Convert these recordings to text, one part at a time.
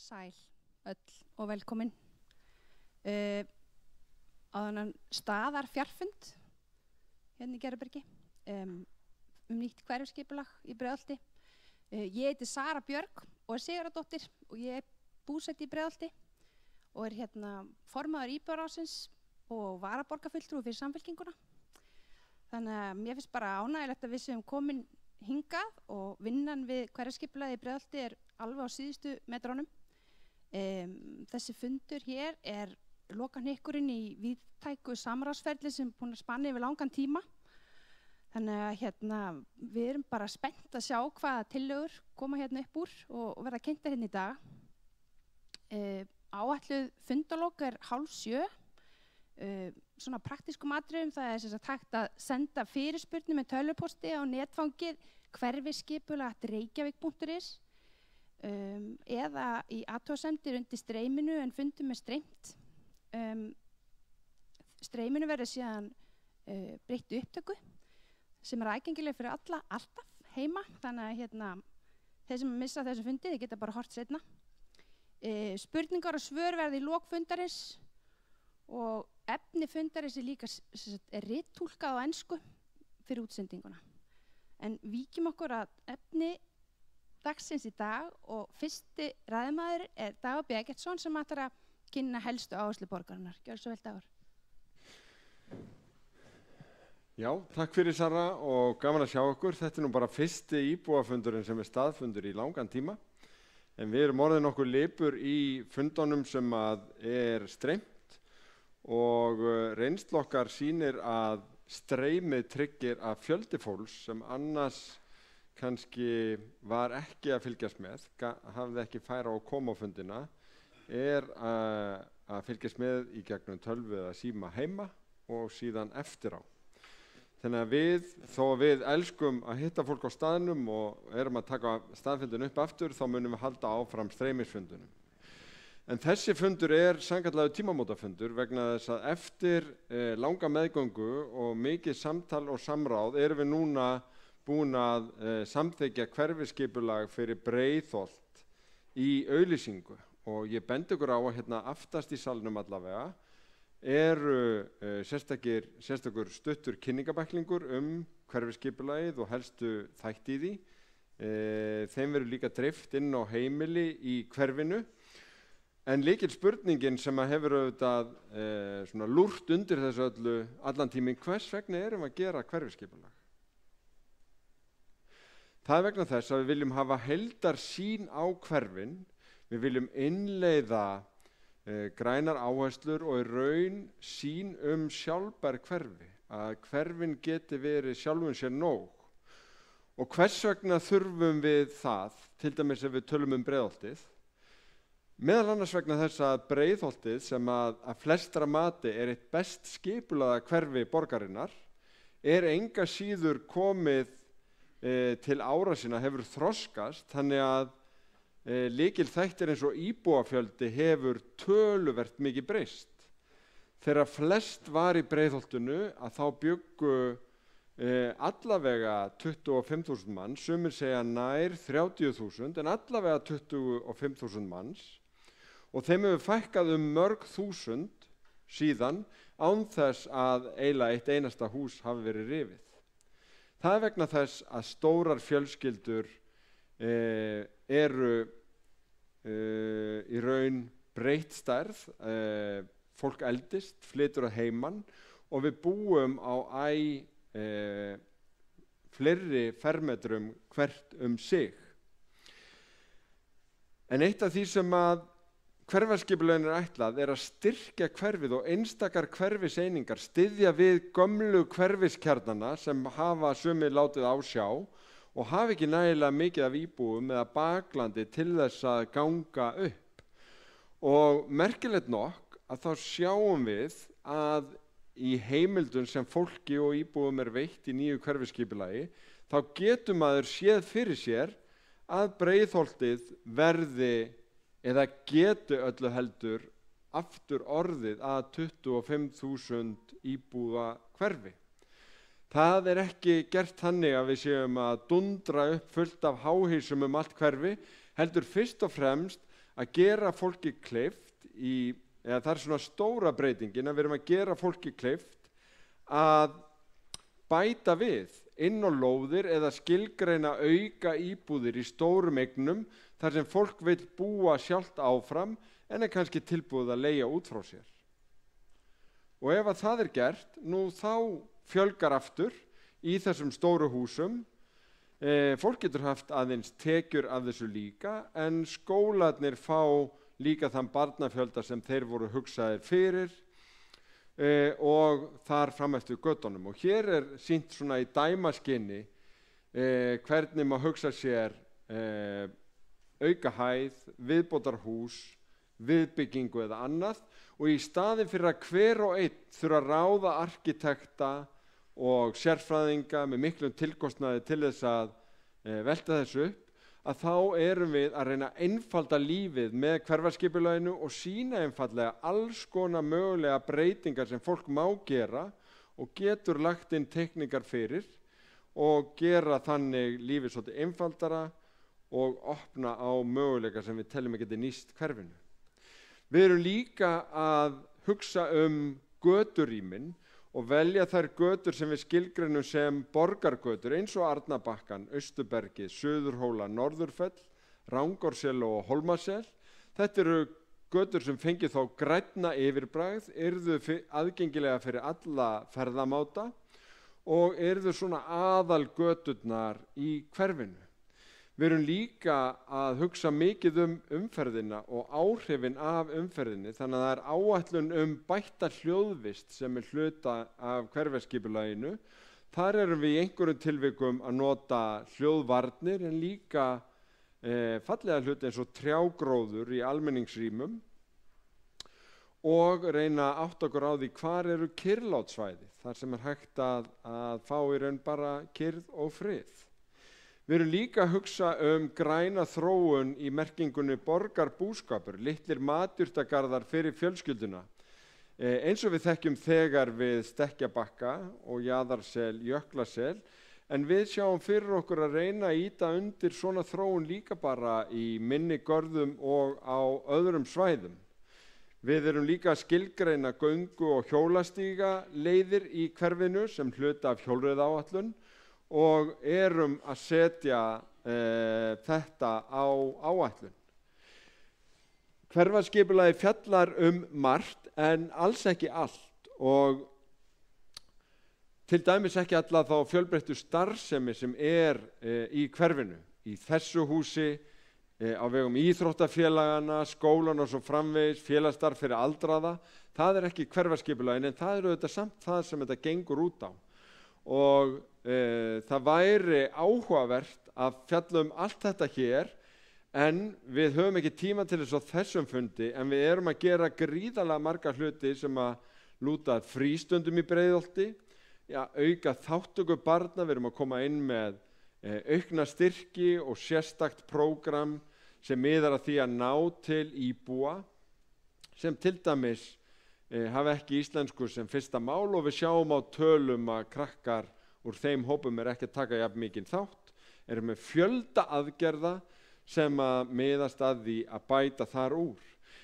Sæl öll og velkomin á þennan staðar fjarfund hérna í Gerðubergi nýtt hverfisskipulag í Breiðholti. Ég heiti Sara Björg og Sigurðardóttir og ég búsett í Breiðholti og hérna formaður íbúðarráðsins og varaborgarfulltrúi fyrir Samfylkinguna. Þannig að mér finnst bara ánægjulegt að við séum komin hingað og vinnan við hverfisskipulagið í Breiðholti alveg á síðustu metrunum. Þessi fundur hér lokahnykkurinn í víðtæku samráðsferli sem búin að spanna yfir langan tíma. Þannig að við erum bara spennt að sjá hvaða tillögur koma hérna upp úr og verða kynntar hérna í dag. Áætluð fundalok 6:30. Svona praktískum atriðum, það sem sagt hægt að senda fyrirspurnir með tölvupósti á netfangið hverfisskipulag@reykjavik.is eða í athugasemdir undir streyminu en fundum er streymt. Streyminu verður síðan breytt upptöku sem aðgengileg fyrir alla alltaf heima, þannig að þeir sem missa þessu fundi þeir geta bara hort seinna. Spurningar og svör verða í lok fundarins og efni fundarins líka rittúlkað á ensku fyrir útsendinguna. En víkjum okkur að efni dagsins í dag og fyrsti ræðumaður Dagur B. Eggertsson sem ætlar að kynna helstu áherslu borgarinnar. Gjörðu svo vel, Dagur. Já, takk fyrir Sara og gaman að sjá okkur. Þetta nú bara fyrsti íbúafundurinn sem staðfundur í langan tíma. En við erum orðin okkur lipur í fundunum sem streymt og reynsla okkar sýnir að streymið tryggir að fjöldi fólks sem annars kannski var ekki að fylgjast með, hafði ekki færa á að koma á fundina, að fylgjast með í gegnum tölvu eða síma heima og síðan eftir á. Þannig að þó við elskum að hitta fólk á staðnum og erum að taka staðfundin upp aftur, þá munum við halda áfram streymisfundunum. En þessi fundur sannkallað tímamótafundur vegna þess að eftir langa meðgöngu og mikið samtal og samráð erum við núna búin að samþykkja hverfisskipulag fyrir Breiðholt í auglýsingu og ég bendi ykkur á að aftast í salnum allavega sérstakur stuttur kynningabæklingur hverfisskipulagið og helstu þætti í því. Þeim verður líka dreift inn á heimili í hverfinu. En lykilspurningin sem hefur auðvitað lúrt undir þessu öllu allan tíminn, hvers vegna erum að gera hverfisskipulag? Það vegna þess að við viljum hafa heildarsýn á hverfin, við viljum innleiða grænar áherslur og í raun sýn sjálfbær hverfi, að hverfin geti verið sjálfum sér nóg. Og hvers vegna þurfum við það, til dæmis ef við tölum Breiðholtið? Meðal annars vegna þess að Breiðholtið sem að flestra mati eitt best skipulaða hverfi borgarinnar enga síður komið til ára sinna, hefur þroskast, þannig að lykilþættir eins og íbúafjöldi hefur töluvert mikið breyst. Þegar flest var í Breiðholtinu að þá bjuggu allavega 25.000 manns, sumir segja nær 30.000 en allavega 25.000 manns og þeim hefur fækkað mörg þúsund síðan án þess að eiginlega eitt einasta hús hafi verið rifið. Það vegna þess að stórar fjölskyldur eru í raun breytt stærð, fólk eldist, flytur að heiman og við búum á fleiri fermetrum hvert sig. En eitt af því sem að hverfisskipulaginu ætlað að styrkja hverfið og einstakar hverfiseiningar styðja við gömlu hverfiskjarnana sem hafa sumir látið á sjá og hafa ekki nægilega mikið af íbúum eða baklandi til þess að ganga upp. Og merkilegt nokk að þá sjáum við að í heimildum sem fólki og íbúum veitt í nýju hverfisskipulagi, þá getur maður séð fyrir sér að Breiðholtið verði eða geti öllu heldur aftur orðið að 25.000 íbúa hverfi. Það ekki gert þannig að við séum að dundra upp fullt af háhýsum allt hverfi, heldur fyrst og fremst að gera fólki kleift eða það svona stóra breytingin að við erum að gera fólki kleift að bæta við inn á lóðir eða skilgreina auka íbúðir í stórum eignum þar sem fólk vill búa sjálft áfram en kannski tilbúið að leigja út frá sér. Og ef að það gert, þá fjölgar aftur í þessum stóru húsum. Fólk getur haft aðeins tekjur af þessu líka, en skólarnir fá líka þann barnafjölda sem þeir voru hugsaðir fyrir og þar fram eftir göttunum. Og hér sýnt svona í dæmaskyni hvernig maður hugsa sér auka hæð, viðbótarhús, viðbyggingu eða annað, og í staðin fyrir að hver og einn þurfa að ráða arkitekta og sérfræðinga með miklum tilkostnaði til þess að velta þessu upp, að þá erum við að reyna að einfalda lífið með hverfaskipulaginu og sýna einfaldlega alls konar mögulega breytingar sem fólk má gera og getur lagt inn teikningar fyrir og gera þannig lífið svolítið einfaldara og opna á möguleika sem við teljum að geti nýst hverfinu. Við erum líka að hugsa göturýmin og velja þær götur sem við skilgreinum sem borgargötur eins og Arnarbakkann, Austurbergið, Suðurhóla, Norðurfell, Rangárssel og Hólmasel. Þetta eru götur sem fengið þá grænna yfirbragð, yrðu aðgengilega fyrir alla ferðamáta og yrðu svona aðalgöturnar í hverfinu. Við erum líka að hugsa mikið umferðina og áhrifin af umferðinni, þannig að það áætlun bætta hljóðvist sem hluta af hverfisskipulaginu. Þar erum við í einhverjum tilvikum að nota hljóðvarnir en líka fallega hluti eins og trjágróður í almenningsrýmum og reyna að átta okkur á því hvar eru kyrrlátsvæði, þar sem hægt að fá í raun bara kyrrð og frið. Við erum líka að hugsa græna þróun í merkingunni borgarbúskapur, litlir matjurtagarðar fyrir fjölskylduna. Eins og við þekkjum þegar við Stekkjabakka og Jaðarsel, Jöklasel, en við sjáum fyrir okkur að reyna að ýta undir svona þróun líka bara í minni görðum og á öðrum svæðum. Við erum líka að skilgreina göngu- og hjólastíga leiðir í hverfinu sem hluta af hjólreiðaáætlun og erum að setja þetta á áætlun. Hverfaskipulagið fjallar margt en alls ekki allt og til dæmis ekki alla þá fjölbreyttu starfsemi sem í hverfinu. Í þessu húsi, á vegum íþróttafélagana, skólan og svo framvegis, félagsstarf fyrir aldraða. Það ekki hverfaskipulagið en það þetta samt það sem þetta gengur út á. Og það væri áhugavert að fjalla allt þetta hér, en við höfum ekki tíma til þess á þessum fundi, en við erum að gera gríðarlega marga hluti sem að lúta frístundum í Breiðholti, auka þátttöku barna. Við erum að koma inn með aukna styrki og sérstakt prógram sem miðar að því að ná til íbúa sem til dæmis hafa ekki íslensku sem fyrsta mál, og við sjáum á tölum að krakkar úr þeim hópum ekki að taka jafn mikinn þátt, erum með fjölda aðgerða sem að miðast að því að bæta þar úr.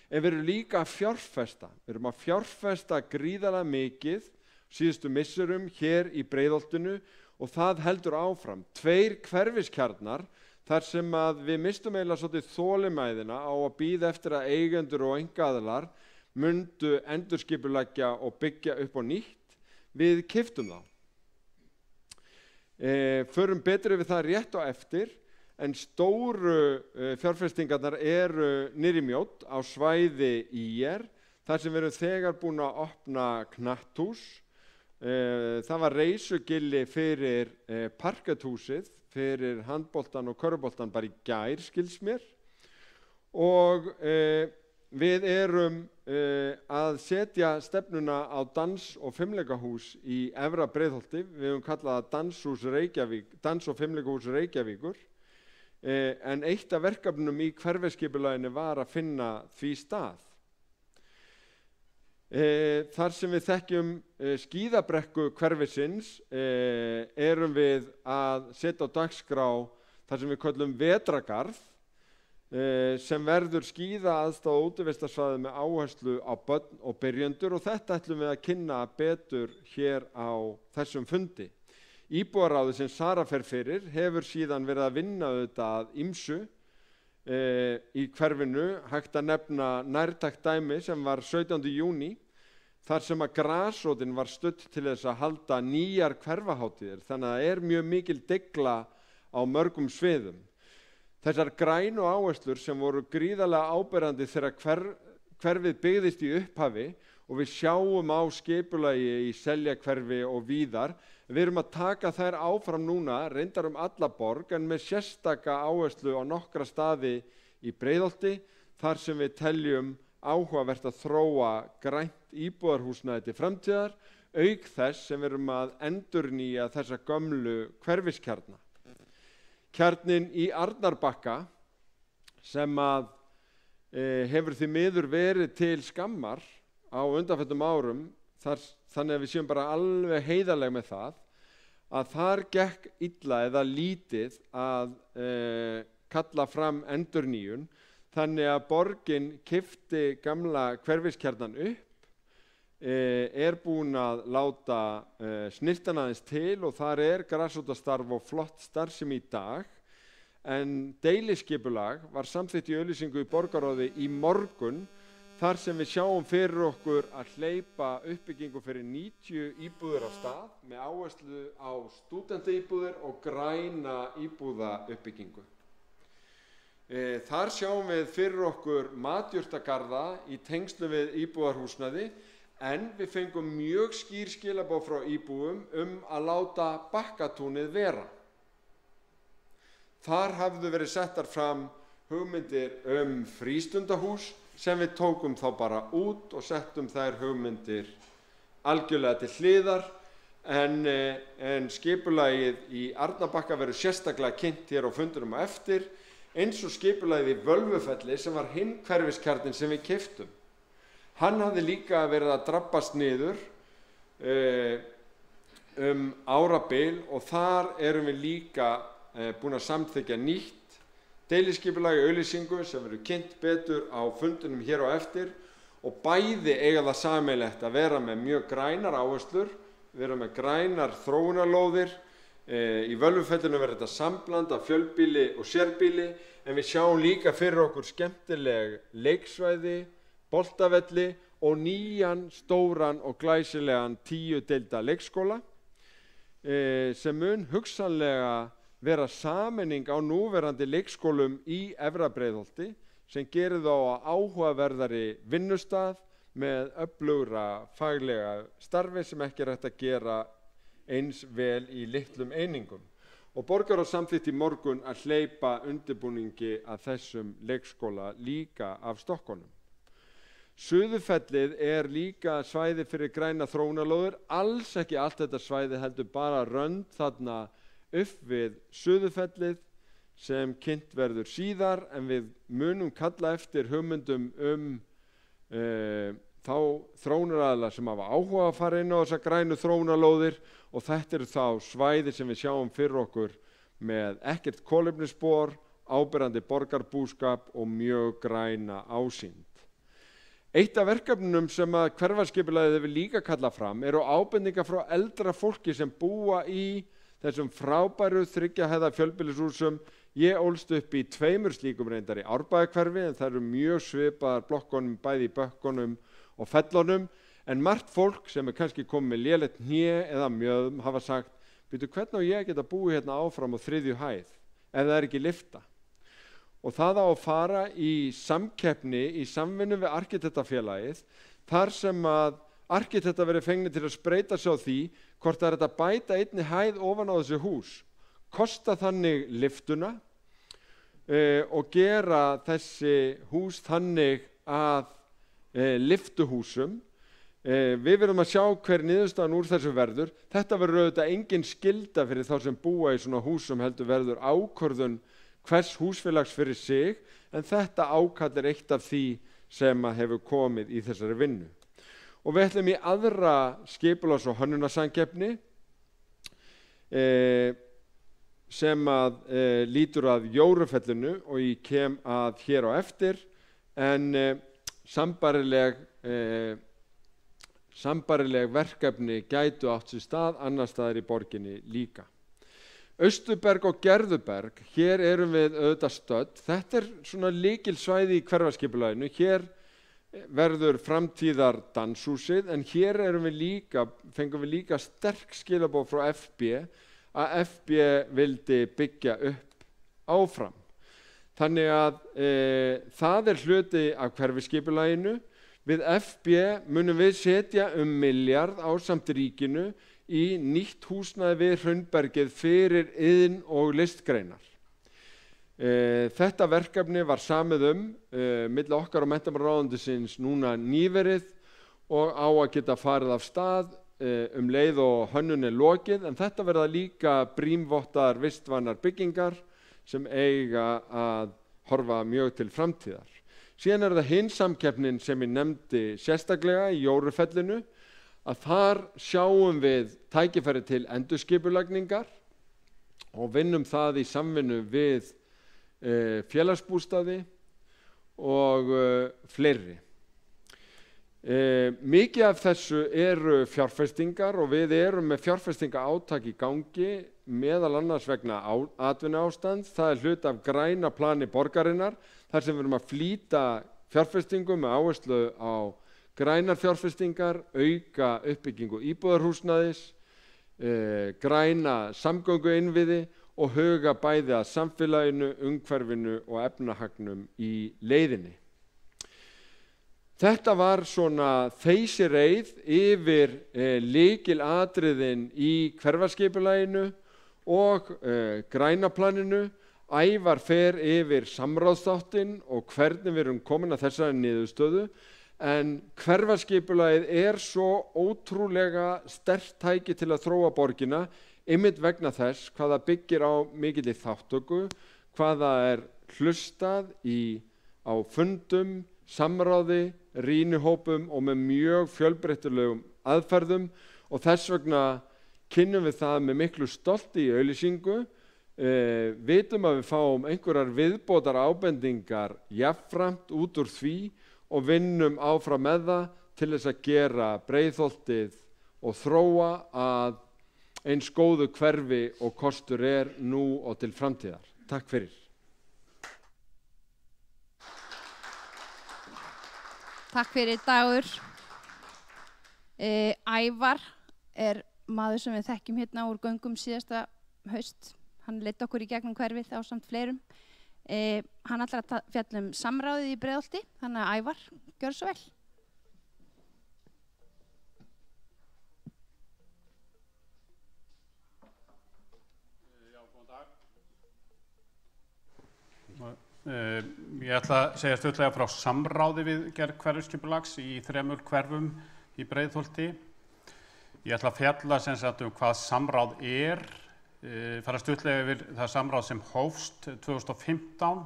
En við erum líka að fjárfesta. Við erum að fjárfesta gríðarlega mikið síðustu misserum hér í Breiðholtinu og það heldur áfram. 2 hverfiskjarnar þar sem að við mistum eiginlega svolítið þolinmæðina á að bíða eftir að eigendur og einkaaðilar mundu endurskipuleggja og byggja upp á nýtt. Við keyptum þá. Förum betur yfir það rétt á eftir, en stóru fjárfestingarnar eru niðri í Mjódd á svæði ÍR, þar sem við erum þegar búin að opna knatthús. Það var reisugilli fyrir parkethúsið, fyrir handboltan og körfuboltan bara í gær, skils mér. Og við erum að setja stefnuna á dans- og fimleikahús í Efra Breiðholti. Við höfum kallað það dans- og fimleikahús Reykjavíkur. En eitt af verkefnum í hverfisskipulaginu var að finna því stað. Þar sem við þekkjum skíðabrekku hverfisins erum við að setja á dagskrá þar sem við köllum vetragarð, sem verður skíðaaðstaða og útivistarsvæði með áherslu á börn og byrjendur, og þetta ætlum við að kynna betur hér á þessum fundi. Íbúaráðið sem Sara fer fyrir hefur síðan verið að vinna auðvitað að ýmsu í hverfinu. Hægt að nefna nærtækt dæmi sem var 17. júní, þar sem að grasrótin var studd til þess að halda nýjar hverfahátíðir, þannig að það er mjög mikil dygla á mörgum sviðum. Þessar grænu áherslur sem voru gríðarlega áberandi þegar hverfið byggðist í upphafi, og við sjáum á skipulagi í Seljahverfi og víðar, við erum að taka þær áfram núna, reyndar alla borg, en með sérstaka áherslu á nokkra staði í Breiðholti, þar sem við teljum áhugavert að þróa grænt íbúðarhúsnæði til framtíðar, auk þess sem við erum að endurnýja þessa gömlu hverfiskjarna. Kjarnin í Arnarbakka, sem að hefur því miður verið til skammar á undanförnum árum, þannig að við séum bara alveg heiðarleg með það, að þar gekk illa eða lítið að kalla fram endurnýjun, þannig að borgin keypti gamla hverfiskjarnan upp, búin að láta snyrtan aðeins til, og þar grasrótarstarf og flott starfsemi í dag, en deiliskipulag var samþykkt í auglýsingu í borgarráði í morgun, þar sem við sjáum fyrir okkur að hleypa uppbyggingu fyrir 90 íbúðir af stað með áherslu á stúdentaíbúðir og græna íbúðauppbyggingu. Þar sjáum við fyrir okkur matjurtagarða í tengslu við íbúðarhúsnæði, en við fengum mjög skýr skilaboð frá íbúum að láta Bakkatúnið vera. Þar hafðu verið settar fram hugmyndir frístundahús sem við tókum þá bara út og settum þær hugmyndir algjörlega til hliðar, en skipulagið í Arnarbakka verður sérstaklega kynnt hér á fundunum á eftir, eins og skipulagið í Völvufelli sem var hinn hverfiskjarnin sem við keyptum. Hann hafði líka verið að drabbast niður árabil, og þar erum við líka búin að samþykkja nýtt deiliskipulag í auglýsingu sem verður kynnt betur á fundunum hér á eftir, og bæði eiga það sameiginlegt að vera með mjög grænar áherslur, vera með grænar þróunarlóðir. Í Völvufellinu verður þetta sambland af fjölbýli og sérbýli, en við sjáum líka fyrir okkur skemmtileg leiksvæði, boltavelli og nýjan, stóran og glæsilegan 10 deilda leikskóla, sem mun hugsanlega vera sameining á núverandi leikskólum í Efra Breiðholti, sem gerir þá að áhugaverðari vinnustað með öflugra faglega starfi sem ekki hægt að gera eins vel í litlum einingum. Og borgarráð samþykkti í morgun að hleypa undirbúningi að þessum leikskóla líka af stokkunum. Suðurfellið líka svæði fyrir græna þróunarlóðir, alls ekki allt þetta svæði, heldur bara rönd þarna upp við Suðurfellið sem kynnt verður síðar, en við munum kalla eftir hugmyndum þá þróunaraðila sem hafa áhuga að fara inn á þessar grænu þróunarlóðir, og þetta eru þá svæði sem við sjáum fyrir okkur með ekkert kolefnisspor, áberandi borgarbúskap og mjög græna ásýnd. Eitt af verkefnunum sem að hverfaskipulagið hefur líka kallað fram eru ábendingar frá eldra fólki sem búa í þessum frábæru 3 hæða fjölbýlishúsum. Ég ólst upp í 2 slíkum reyndar í Árbæjarhverfi, en það eru mjög svipaðar blokkunum bæði í bökkunum og fellunum, en margt fólk sem kannski komið með lélegt hné eða mjöðum hafa sagt, hvernig á ég að geta búið hérna áfram á 3. hæð ef það ekki lyfta? Og það á að fara í samkeppni í samvinnu við arkitektafélagið, þar sem að arkitektar verið fengnir til að spreyta sig á því hvort það að bæta einni hæð ofan á þessu hús, kosta þannig lyftuna og gera þessi hús þannig að lyftuhúsum. Við verðum að sjá hver niðurstaðan úr þessu verður. Þetta verður auðvitað engin skylda fyrir þá sem búa í svona húsum, heldur verður ákvörðun hvers húsfélags fyrir sig, en þetta ákall eitt af því sem hefur komið í þessari vinnu. Og við ætlum í aðra skipulags- og hönnunarsamkeppni sem að lítur að Jórufellinu og ég kem að hér á eftir, en sambærileg verkefni gætu átt sér stað annars staðar í borginni líka. Austurberg og Gerðuberg, hér erum við auðvitað stödd. Þetta svona lykilsvæði í hverfaskipulaginu. Hér verður framtíðar danshúsið, en hér fengum við líka sterk skilaboð frá FB að FB vildi byggja upp áfram. Þannig að það hluti af hverfiskipulaginu. Við FB munum við setja milljarð ásamt ríkinu í nýtt húsnæði við Hraunbergið fyrir iðn- og listgreinar. Þetta verkefni var samið milli okkar og menntamálaráðuneytisins núna nýverið og á að geta farið af stað leið og hönnun lokið, en þetta verða líka brímvottaðar vistvænar byggingar sem eiga að horfa mjög til framtíðar. Síðan það hin samkeppnin sem ég nefndi sérstaklega í Jórufellinu, að þar sjáum við tækifæri til endurskipulagningar og vinnum það í samvinnu við félagsbústaði og fleiri. Mikið af þessu eru fjárfestingar og við erum með fjárfestingaátak í gangi, meðal annars vegna atvinnuástands. Það hluti af græna plani borgarinnar, þar sem við erum að flýta fjárfestingum með áherslu á grænar fjárfestingar, auka uppbyggingu íbúðarhúsnæðis, græna samgönguinnviði og huga bæði að samfélaginu, umhverfinu og efnahagnum í leiðinni. Þetta var svona þeysireið yfir lykilatriðin í hverfaskipulaginu og grænaplaninu. Ævar fer yfir samráðsþáttinn og hvernig við erum komin að þessari niðurstöðu, en hverfaskipulagið svo ótrúlega sterkt tæki til að þróa borgina, einmitt vegna þess hvað það byggir á mikilli þátttöku, hvað það hlustað á fundum, samráði, rýnihópum og með mjög fjölbreytilegum aðferðum, og þess vegna kynnum við það með miklu stolti í auglýsingu. Vitum að við fáum einhverjar viðbótar ábendingar jafnframt út úr því og vinnum áfram með það til þess að gera Breiðholtið og þróa að eins góðu hverfi og kostur nú og til framtíðar. Takk fyrir. Takk fyrir, Dagur. Ævar maður sem við þekkjum hérna úr göngum síðasta haust. Hann leiddi okkur í gegnum hverfið ásamt fleirum. Hann ætlar að fjalla samráðið í Breiðholti, þannig að Ævar, gjör svo vel. Já, góðan dag. Ég ætla að segja stuttlega frá samráði við gerð hverfisskipulags í 3 hverfum í Breiðholti. Ég ætla að fjalla sem sagt hvað samráð fara stuttlega yfir það samráð sem hófst 2015,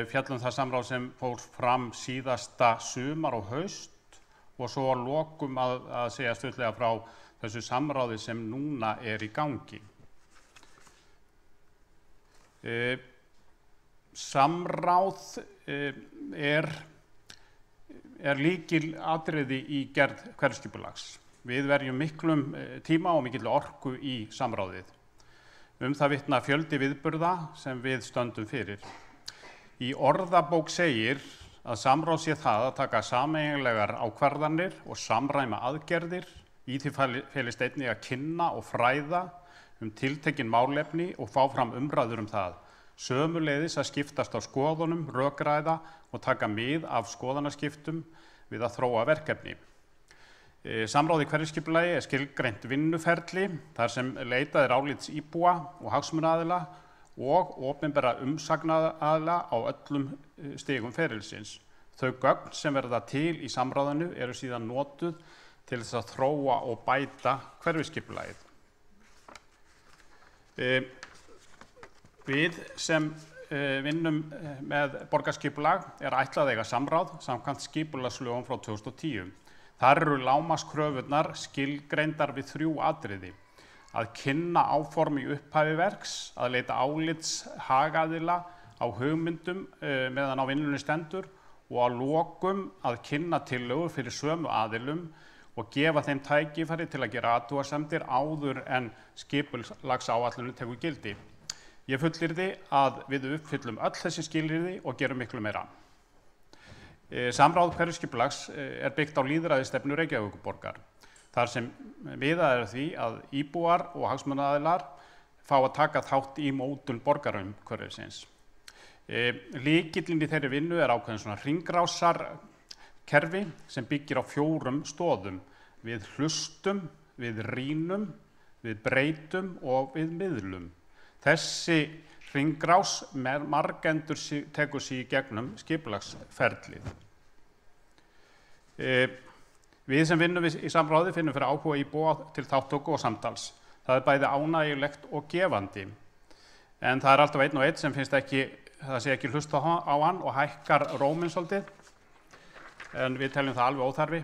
fjallum það samráð sem fór fram síðasta sumar og haust og svo að lokum að segja stuttlega frá þessu samráði sem núna í gangi. Samráð lykilatriði í gerð hverfisskipulags. Við verjum miklum tíma og mikill orku í samráðið. Það vitna fjöldi viðburða sem við stöndum fyrir. Í orðabók segir að samráð sé það að taka sameiginlegar ákvarðanir og samræma aðgerðir. Í því felist einnig að kynna og fræða tiltekin málefni og fá fram umræður það. Sömuleiðis að skiptast á skoðunum, rökræða og taka mið af skoðanaskiptum við að þróa verkefni. Samráð í hverfisskipulagi skilgreint vinnuferli þar sem leitað álits íbúa og hagsmunaaðila og opinberra umsagnaraðila á öllum stigum ferilsins. Þau gögn sem verða til í samráðinu eru síðan notuð til þess að þróa og bæta hverfisskipulagið. Við sem vinnum með borgarskipulag ætlað að eiga samráð samkvæmt skipulagslögum frá 2010. Þar eru lágmarkskröfurnar skilgreindar við 3 atriði. að kynna áform í upphafi verks, að leita álits hagaðila á hugmyndum meðan á vinnunni stendur og að lokum að kynna tillögur fyrir sömu aðilum og gefa þeim tækifæri til að gera athugasemdir áður en skipulagsáætlunin tekur gildi. Ég fullyrði að við uppfyllum öll þessi skilyrði og gerum miklu meira. Samráð hverfisskipulags byggt á lýðræðisstefnu Reykjavíkurborgar, þar sem miðað því að íbúar og hagsmunaaðilar fá að taka þátt í mótun borgarumhverfisins. Lykillinn í þeirri vinnu ákveðin svona hringrásarkerfi sem byggir á 4 stoðum: við hlustum, við rýnum, við breytum og við miðlum. Þessi hringrás margendur tekur sig í gegnum skipulagsferlið. Við sem vinnum í samráði finnum fyrir áhuga íbúa til þátttöku og samtals. Það bæði ánægjulegt og gefandi. En það alltaf einn og einn sem finnst ekki, það sé ekki hlusta á hann og hækkar róminn svolítið. En við teljum það alveg óþarfi,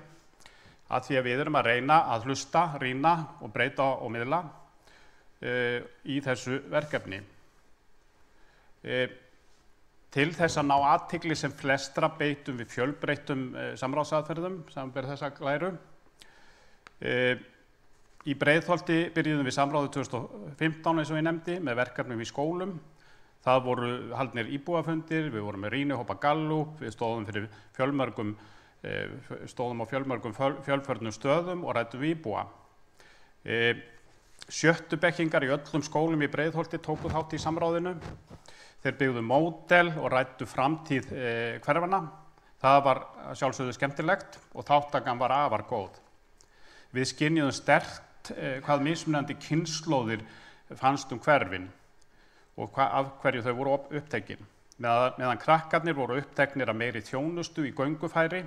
að því að við erum að reyna að hlusta, rýna og breyta og miðla í þessu verkefni. Til þess að ná athygli sem flestra beitum við fjölbreyttum samráðsaðferðum, samanber þessa glæru. Í Breiðholti byrjuðum við samráðið 2015 eins og ég nefndi með verkefnum í skólum. Það voru haldnir íbúafundir, við vorum með rýnihópa Gallup, við stóðum á fjölmörgum fjölförnum stöðum og ræddum við íbúa. Sjöttu bekkingar í öllum skólum í Breiðholti tóku þátt í samráðinu. Þeir byggðu módel og ræddu framtíð hverfanna. Það var sjálfsögðu skemmtilegt og þáttakan var afar góð. Við skynjuðum sterkt hvað mismunandi kynslóðir fannst hverfin og af hverju þau voru upptekin. Meðan krakkarnir voru uppteknir af meiri þjónustu í göngufæri,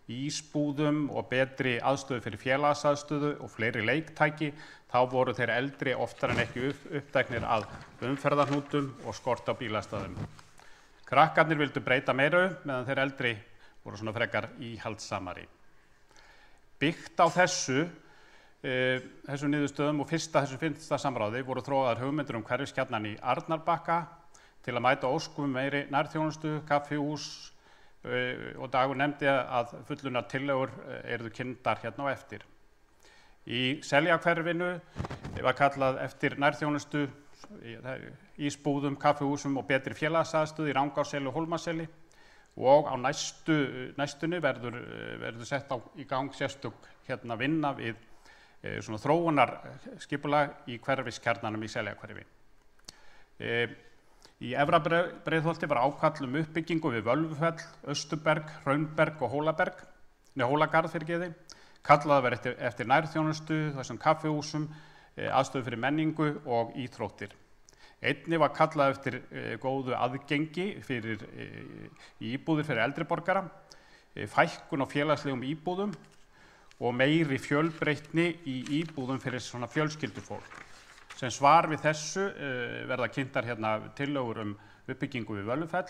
ísbúðum og betri aðstöðu fyrir félagsaðstöðu og fleiri leiktæki, þá voru þeir eldri oftar en ekki uppteknir að umferðarhnútum og skort á bílastæðum. Krakkarnir vildu breyta meiru meðan þeir eldri voru svona frekar íhaldssamari. Byggt á þessum niðurstöðum og þessu fyrsta samráði voru þróaðar hugmyndir hverfiskjarnan í Arnarbakka til að mæta óskum meiri nærþjónustu, kaffihús og Dagur nefndi að fullunar tillögur yrðu kynntar hérna á eftir. Í Seljahverfinu var kallað eftir nærþjónustu, ísbúðum, kaffihúsum og betri félagsaðstöðu í Rangársseli og Hólmaseli og á næstunni verður sett í gang sérstök vinna við svona þróunarskipulag í hverfiskjarnanum í Seljahverfi. Í Efra Breiðholti var ákall uppbyggingu við Völvufell, Austurberg, Hraunberg og Hólagarð Kallað var eftir nærþjónustu, þessum kaffihúsum, aðstöðu fyrir menningu og íþróttir. Einnig var kallað eftir góðu aðgengi fyrir íbúðir fyrir eldri borgara, fækkun á félagslegum íbúðum og meiri fjölbreytni í íbúðum fyrir svona fjölskyldufólk. Sem svar við þessu verða kynntar tillögur uppbyggingu við Völvufell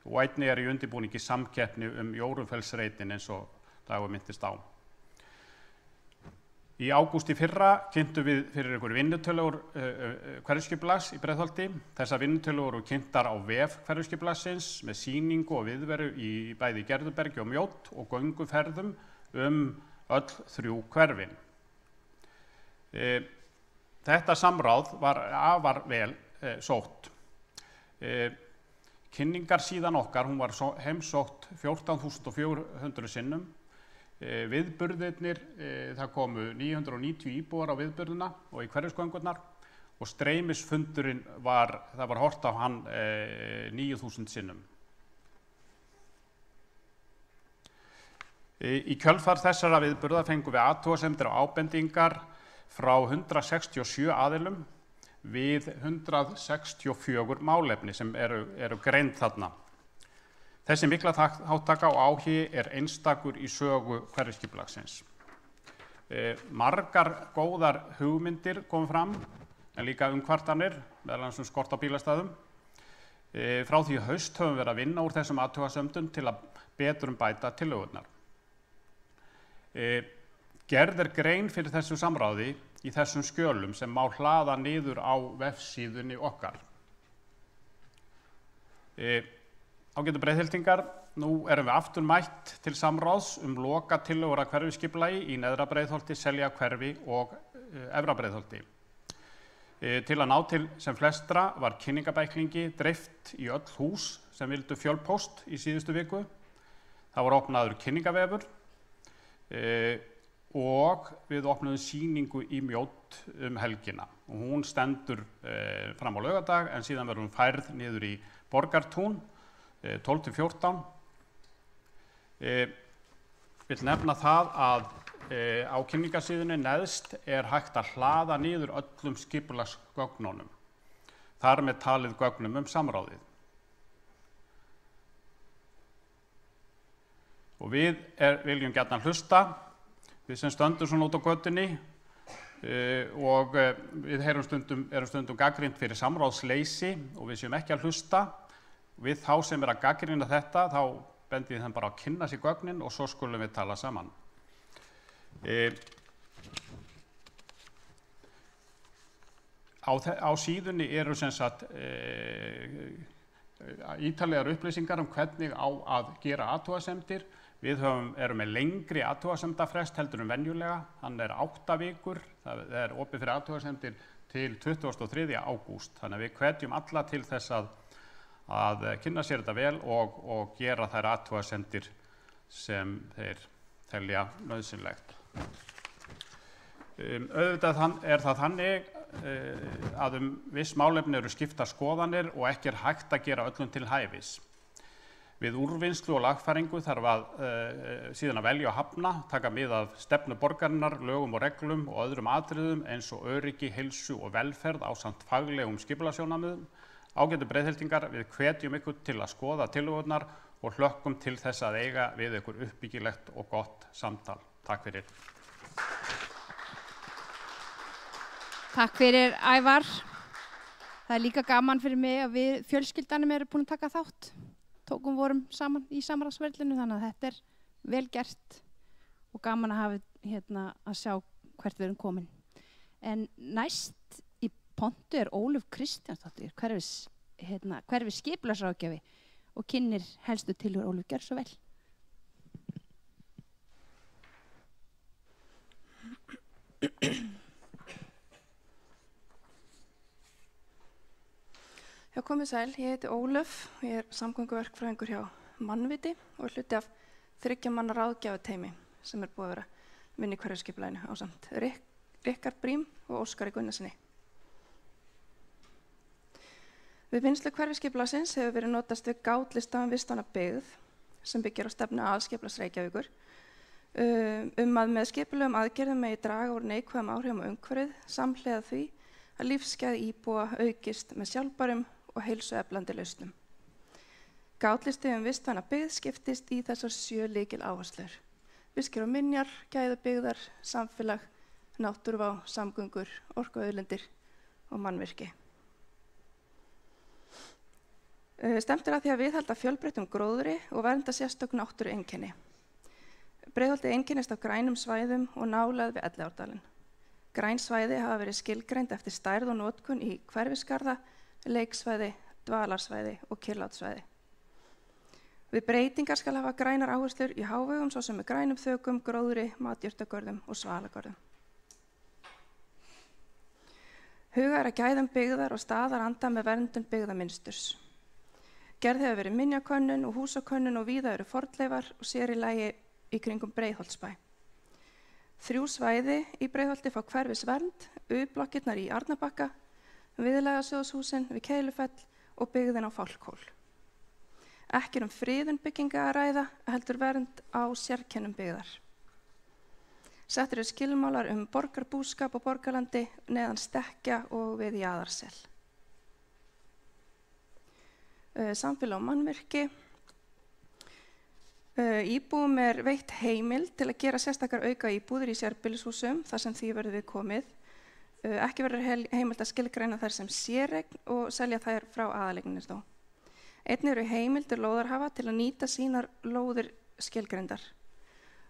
og einnig í undirbúningi samkeppni Jórufellsreitin eins og Dagur minntist á. Í ágúst í fyrra kynntum við fyrir ykkur vinnutillögur hverfisskipulags í Breiðholti. Þessar vinnutillögur voru kynntar á vef hverfisskipulagsins með sýningu og viðveru í bæði Gerðubergi og Mjódd og gönguferðum öll 3 hverfin. Þetta samráð var afar vel sótt. Kynningarsíðan okkar var heimsótt 14.400 sinnum. Viðburðirnir, það komu 990 íbúar á viðburðina og í hverfisgöngurnar og streymisfundurinn var horft á hann 9.000 sinnum. Í kjölfar þessara viðburða fengum við athugasemdir og ábendingar frá 167 aðilum við 164 málefni sem eru greind þarna. Þessi mikla þátttaka og áhugi einstakur í sögu hverfisskipulagsins. Margar góðar hugmyndir komu fram, en líka umkvartanir, meðal annars skort á bílastæðum. Frá því haust höfum við verið að vinna úr þessum athugasemdum til að betur bæta tillögurnar. Gerð grein fyrir þessu samráði í þessum skjölum sem má hlaða niður á vefsíðunni okkar. Ágætu Breiðhyltingar, nú erum við aftur mætt til samráðs lokatillögur að hverfisskipulagi í Neðra Breiðholti, Seljahverfi og Efra Breiðholti. Til að ná til sem flestra var kynningabæklingi dreift í öll hús sem vildu fjölpóst í síðustu viku. Það var opnaður kynningavefur og við opnuðum sýningu í Mjódd helgina. Og hún stendur fram á laugardag en síðan verður hún færð niður í Borgartún 12-14. Vil nefna það að á kynningarsíðunni neðst hægt að hlaða niður öllum skipulagsgögnunum. Þar með talið gögnum samráðið. Og við viljum gjarnan hlusta, við sem stöndum svona út á götunni og við erum stundum gagnrýnd fyrir samráðsleysi og við séum ekki að hlusta. Við þá sem að gagnrýna þetta, þá bendi ég þeim bara að kynna sér gögnin og svo skulum við tala saman. Á síðunni eru sem sagt ítarlegar upplýsingar hvernig á að gera athugasemdir. Við erum með lengri athugasemdafrest heldur venjulega, hann 8 vikur, það opið fyrir athugasemdir til 23. ágúst. Þannig að við hvetjum alla til þess að kynna sér þetta vel og gera þær athugasemdir sem þeir telja nauðsynlegt. Auðvitað það þannig að viss málefni eru skiptar skoðanir og ekki hægt að gera öllum til hæfis. Við úrvinnslu og lagfæringu þarf síðan að velja og hafna, taka mið af stefnu borgarinnar, lögum og reglum og öðrum atriðum eins og öryggi, heilsu og velferð ásamt faglegum skipulagssjónarmiðum. Ágætu Breiðhyltingar, við hvetjum ykkur til að skoða tillögurnar og hlökkum til þess að eiga við ykkur uppbyggilegt og gott samtal. Takk fyrir. Takk fyrir, Ævar. Það líka gaman fyrir mig að við fjölskyldanum erum búin að taka þátt. Vorum saman í samráðsferlinu, þannig að þetta vel gert og gaman að hafa að sjá hvert við erum komin. En næst í pontu Ólöf Kristjánsdóttir, hverfis skipulagsráðgjafi og kynnir helstu tillögur. Ólöf, gjörðu svo vel. Já, komið sæl, ég heiti Ólöf, ég samgönguverkfræðingur hjá Mannviti og hluti af 3 manna ráðgjafateymi sem búið að vera vinna í hverfisskipulaginu ásamt Rikkar Brím og Óskari Gunnarsinni. Við vinnslu hverfisskipulagsins hefur verið notast við gátlista vistvæna byggð sem byggir á stefnu aðalskipulags Reykjavíkur að með skipulegum aðgerðum megi draga úr neikvæðum áhrifum á umhverfið samhliða því að lífsgæði íbúa aukist með sjálfbærum og heilsueflandi lausnum. Gátlisti vistvæna byggð skiptist í þessar 7 lykiláherslur. Vistkerfi og minjar, gæði byggðar, samfélag, náttúruvá, samgöngur, orkuauðlindir og mannvirki. Stefnt að því að viðhalda fjölbreyttum gróðri og vernda sérstök náttúrueinkenni. Breiðholtið einkennist af grænum svæðum og nálægð við Elliðaárdalinn. Græn svæði hafa verið skilgreind eftir stærð og notkun í hverfisgarða, leiksvæði, dvalarsvæði og kyrrlátsvæði. Við breytingar skal hafa grænar áherslur í hávegum svo sem með grænum þökum, gróðri, matjurtagörðum og svalagörðum. Huga að gæðum byggðar og staðaranda með verndun byggðamynsturs. Gerð hefur verið minjakönnun og húsakönnun og víða eru fornleifar og sér í lagi í kringum Breiðholtsbæ. 3 svæði í Breiðholti fá hverfisvernd, U-blokkirnar í Arnarbakka, Viðlagasjóðshúsin við Keilufell og byggðin á Fálkhól. Ekki friðun bygginga að ræða, heldur vernd á sérkennum byggðar. Sett eru skilmálar borgarbúskap og borgarlandi neðan Stekkja og við Jaðarsel. Samfélag og mannvirki. Íbúum veitt heimild til að gera sérstakar auka íbúðir í sérbýlishúsum þar sem því verður við komið. Ekki verður heimild að skilgreina þær sem séreign og selja þær frá aðaleignir þó. Einnig eru heimildir lóðarhafa til að nýta sínar lóðir skilgreindar.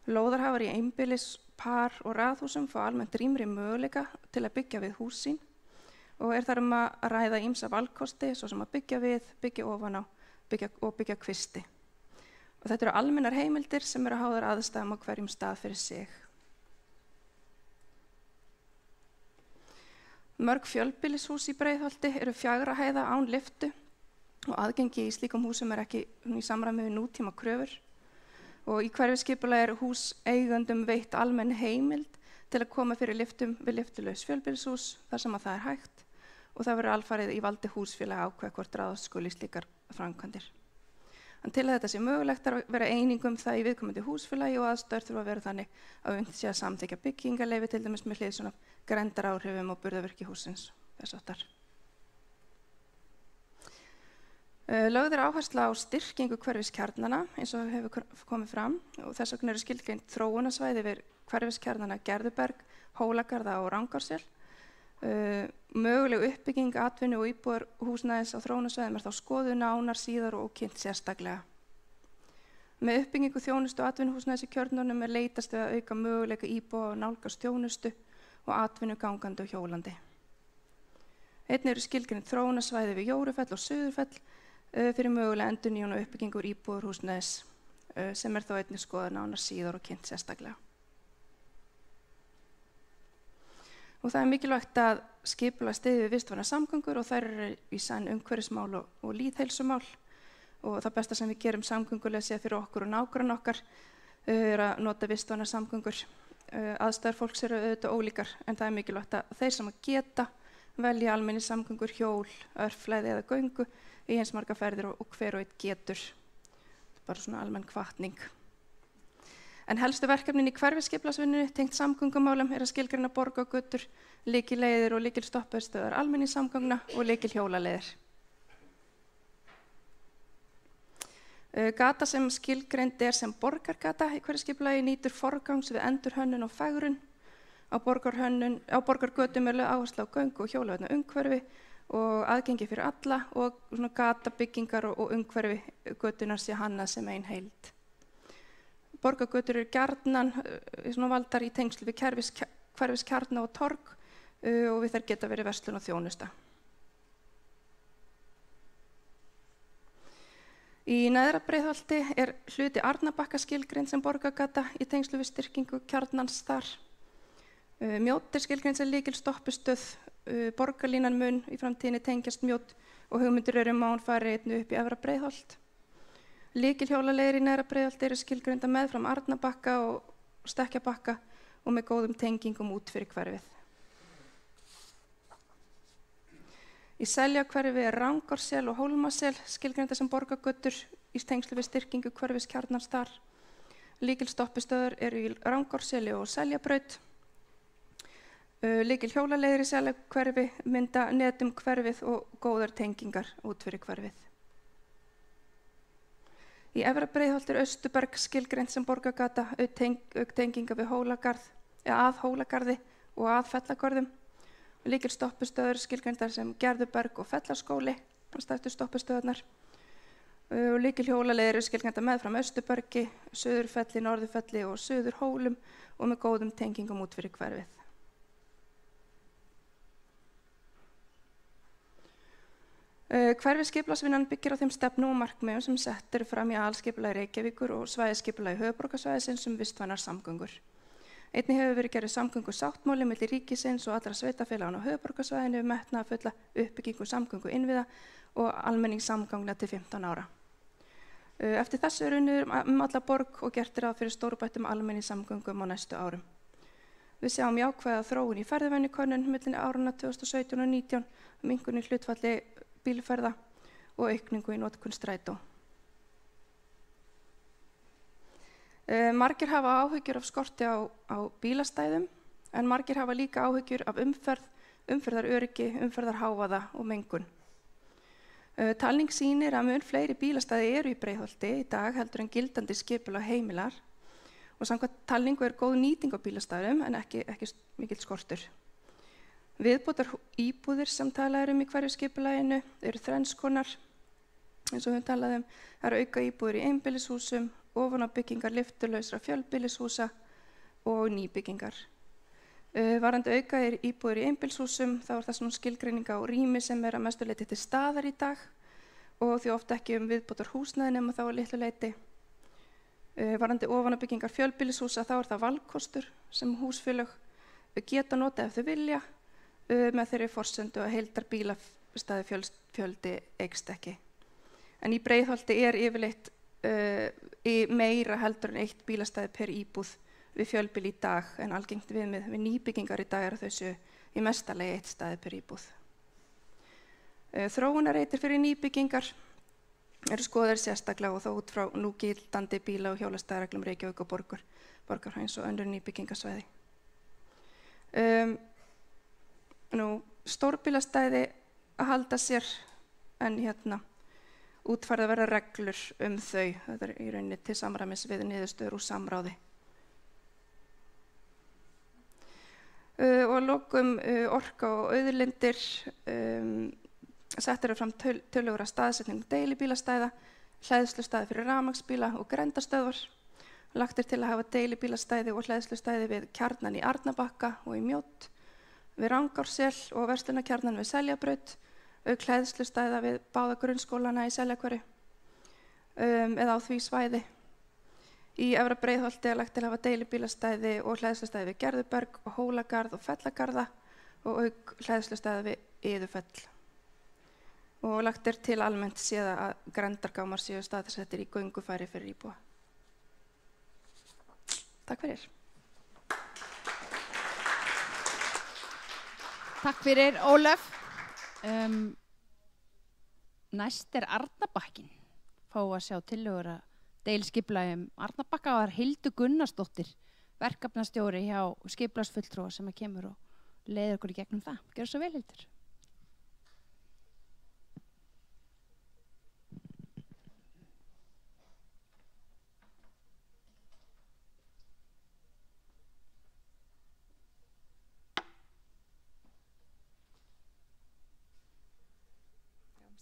Lóðarhafar í einbýlis par og raðhúsum fá almennt rýmri möguleika til að byggja við hús sín og þar að ræða ýmsa valkosti, svo sem að byggja við, byggja ofan á og byggja kvisti. Og þetta eru almennar heimildir sem eru háðar aðstæðum á hverjum stað fyrir sig. Mörg fjölbýlishús í Breiðholti eru 4 hæða án lyftu og aðgengi í slíkum húsum ekki í samræmi við nútíma kröfur. Og í hverfisskipulagi hús eigandum veitt almenn heimild til að koma fyrir lyftum við lyftulaus fjölbýlishús þar sem að það hægt og það verður alfarið í valdi húsfélaga ákveða hvort ráðast skuli í slíkar framkvæmdir. En til að þetta sé mögulegt þarf að vera eining það í viðkomandi húsfélagi og aðstæður þurfa að vera þannig að unnt sé að samþykkja byggingarleyfi til dæmis með hliðsjón af grenndaráhrifum og burðarvirki hússins þess háttar. Lögð áhersla á styrkingu hverfiskjarnana eins og hefur komið fram og þess vegna eru skilgreind þróunarsvæði yfir hverfiskjarnana Gerðuberg, Hólagarða og Rangárssel. Möguleg uppbygging atvinnu og íbúðarhúsnæðis á þróunarsvæðum þá skoðuð nánar síðar og kynnt sérstaklega. Með uppbyggingu þjónustu og atvinnuhúsnæðis í kjörnunum leitast við að auka möguleika íbúa og nálgast þjónustu og atvinnu gangandi og hjólandi. Einnig eru skilgreind þróunarsvæði við Jórufell og Suðurfell fyrir mögulega endurnýjun og uppbyggingu íbúðarhúsnæðis sem þó einnig skoðuð nánar síðar og kynnt sérstaklega. Og það mikilvægt að skipulag styðji við vistvænar samgöngur og þær eru í senn umhverfismál og lýðheilsumál og það besta sem við gerum samgöngulega sé fyrir okkur og nágranna okkar er að nota vistvænar samgöngur. Aðstæður fólks eru auðvitað ólíkar en það mikilvægt að þeir sem að geta velja almenningssamgöngur, hjól, örflæði eða göngu í eins marga ferðir og hver og einn getur. Þetta er bara svona almenn hvatning. En helstu verkefnin í hverfisskipulagsvinnunni tengt samgöngumálum að skilgreina borgargötur, lykilleiðir og lykilstoppistöðvar almenningssamgangna og lykilhjólaleiðir. Gata sem skilgreind sem borgargata í hverfisskipulagi nýtur forgangs við endurhönnun og fegrun. Á borgargötum lögð áhersla á göngu og hjólavörna umhverfi og aðgengi fyrir alla og svona gatabyggingar og umhverfi götunar sé hannað sem ein heild. Borgargötur eru gjarnan valdar í tengslu við hverfiskjarna og torg og við þær geta verið verslun og þjónusta. Í Neðra Breiðholti er hluti Arnarbakka skilgreind sem borgargata í tengslu við styrkingu kjarnans þar. Mjótt er skilgreind sem lykilstoppistöð, borgarlínan mun í framtíðinni tengjast Mjótt og hugmyndir eru að hún fari einnig upp í Efra Breiðholt. Lykilhjólaleiðir í Neðra Breiðholti eru skilgreinda meðfram Arnarbakka og Stekkjabakka og með góðum tengingum út fyrir hverfið. Í Seljahverfi er Rangárssel og Hólmasel skilgreinda sem borgargötur í tengslu við styrkingu hverfiskjarnans þar. Lykilstoppistöðvar eru í Rangársseli og Seljabraut. Lykilhjólaleiðir í Seljahverfi mynda netum hverfið og góðar tengingar út fyrir hverfið. Í Efra Breiðholti er Austurberg skilgreind sem borgargata auk tenginga við Hólagarð, að Hólagarði og að Fellagörðum. Lykilstoppistöðvar skilgreindar sem Gerðuberg og Fellaskóli, stærstu stoppistöðvarnar. Og lykilhjólaleiðir eru skilgreindar meðfram Austurbergi, Suðurfelli, Norðurfelli og Suðurhólum og með góðum tengingum út fyrir hverfið. Hverfisskipulagsvinnan byggir á þeim stefnum og markmiðum sem sett eru fram í aðalskipulagi Reykjavíkur og svæðisskipulagi höfuðborgarsvæðisins vistvænar samgöngur. Einnig hefur verið gerð samgöngusáttmáli milli ríkisins og allra sveitarfélaganna á höfuðborgarsvæðinu metnaðarfulla uppbyggingu samgönguinnviða og almenningssamgangna til 15 ára. Eftir þessu er unnið alla borg og gert ráð fyrir stórbættum almenningssamgöngum á næstu árum. Við sjáum jákvæða þróun í ferðavenjukönnun milli áranna 2017 og 2019, minnkun í hlutfalli bílferða og aukningu í notkun strætó. Margir hafa áhyggjur af skorti á bílastæðum en margir hafa líka áhyggjur af umferðaröryggi, umferðarhávaða og mengun. Talning sýnir að mun fleiri bílastæði eru í Breiðholti í dag heldur en gildandi skipulag heimilar og samkvæmt talningu er góð nýting á bílastæðum en ekki mikill skortur. Viðbótar íbúðir sem talað í hverfisskipulaginu eru þrenns konar, eins og við talaðum, það eru auka íbúðir í einbýlishúsum, ofan á byggingar lyftulausra fjölbýlishúsa, og nýbyggingar. Varðandi auka íbúðir í einbýlishúsum, þá það svona skilgreining á rými sem að mestu leyti til staðar í dag og því oft ekki viðbótar húsnæði nema þá að litlu leyti. Varðandi ofanbyggingar fjölbýlishúsa, þá það valkostur sem húsfélög geta notað ef þau vilja með þeirri forsendu að heildar bílastæði fjöldi eykst ekki. En í Breiðholti yfirleitt meira heldur en 1 bílastæði per íbúð við fjölbýl í dag, en algengt við nýbyggingar í dag þau séu í mesta lagi 1 stæði per íbúð. Þróunarreitir fyrir nýbyggingar eru skoðaðir sérstaklega og þó út frá núgildandi bíla- og hjólastæðareglum Reykjavík og Borgarhrains og önnur nýbyggingasvæði. Stórbílastæði að halda sér, en útfærða verða reglur þau. Þetta í rauninni til samræmis við niðurstöður úr samráði. Og að lokum orka og auðlindir. Settar fram tillögur að staðsetningu deilibílastæða, hleðslustaði fyrir rafmagnsbíla og grenndarstöðvar. Lagt til að hafa deilibílastæði og hleðslustæði við Kjarnan í Arnarbakka og í Mjódd, við Rangársel og verslunarkjarnan við Seljabraut, auk hleðslustæða við báða grunnskólana í Seljahverfi eða á því svæði. Í Efra Breiðholti lagt til að hafa deilibílastæði og hleðslustæði við Gerðuberg og Hólagarð og Fellagarða og auk hleðslustæði við Iðufell. Og lagt til almennt séð að grenndargámar séu staðsettir í göngufæri fyrir íbúa. Takk fyrir. Takk fyrir, Ólöf. Næst Arnarbakkin. Fá að sjá tillögur að deiliskipulagi Arnarbakka og Hildur Gunnarsdóttir, verkefnastjóri hjá skipulagsfulltrúa sem kemur og leiðir okkur í gegnum það. Gjörðu svo vel, Hildur.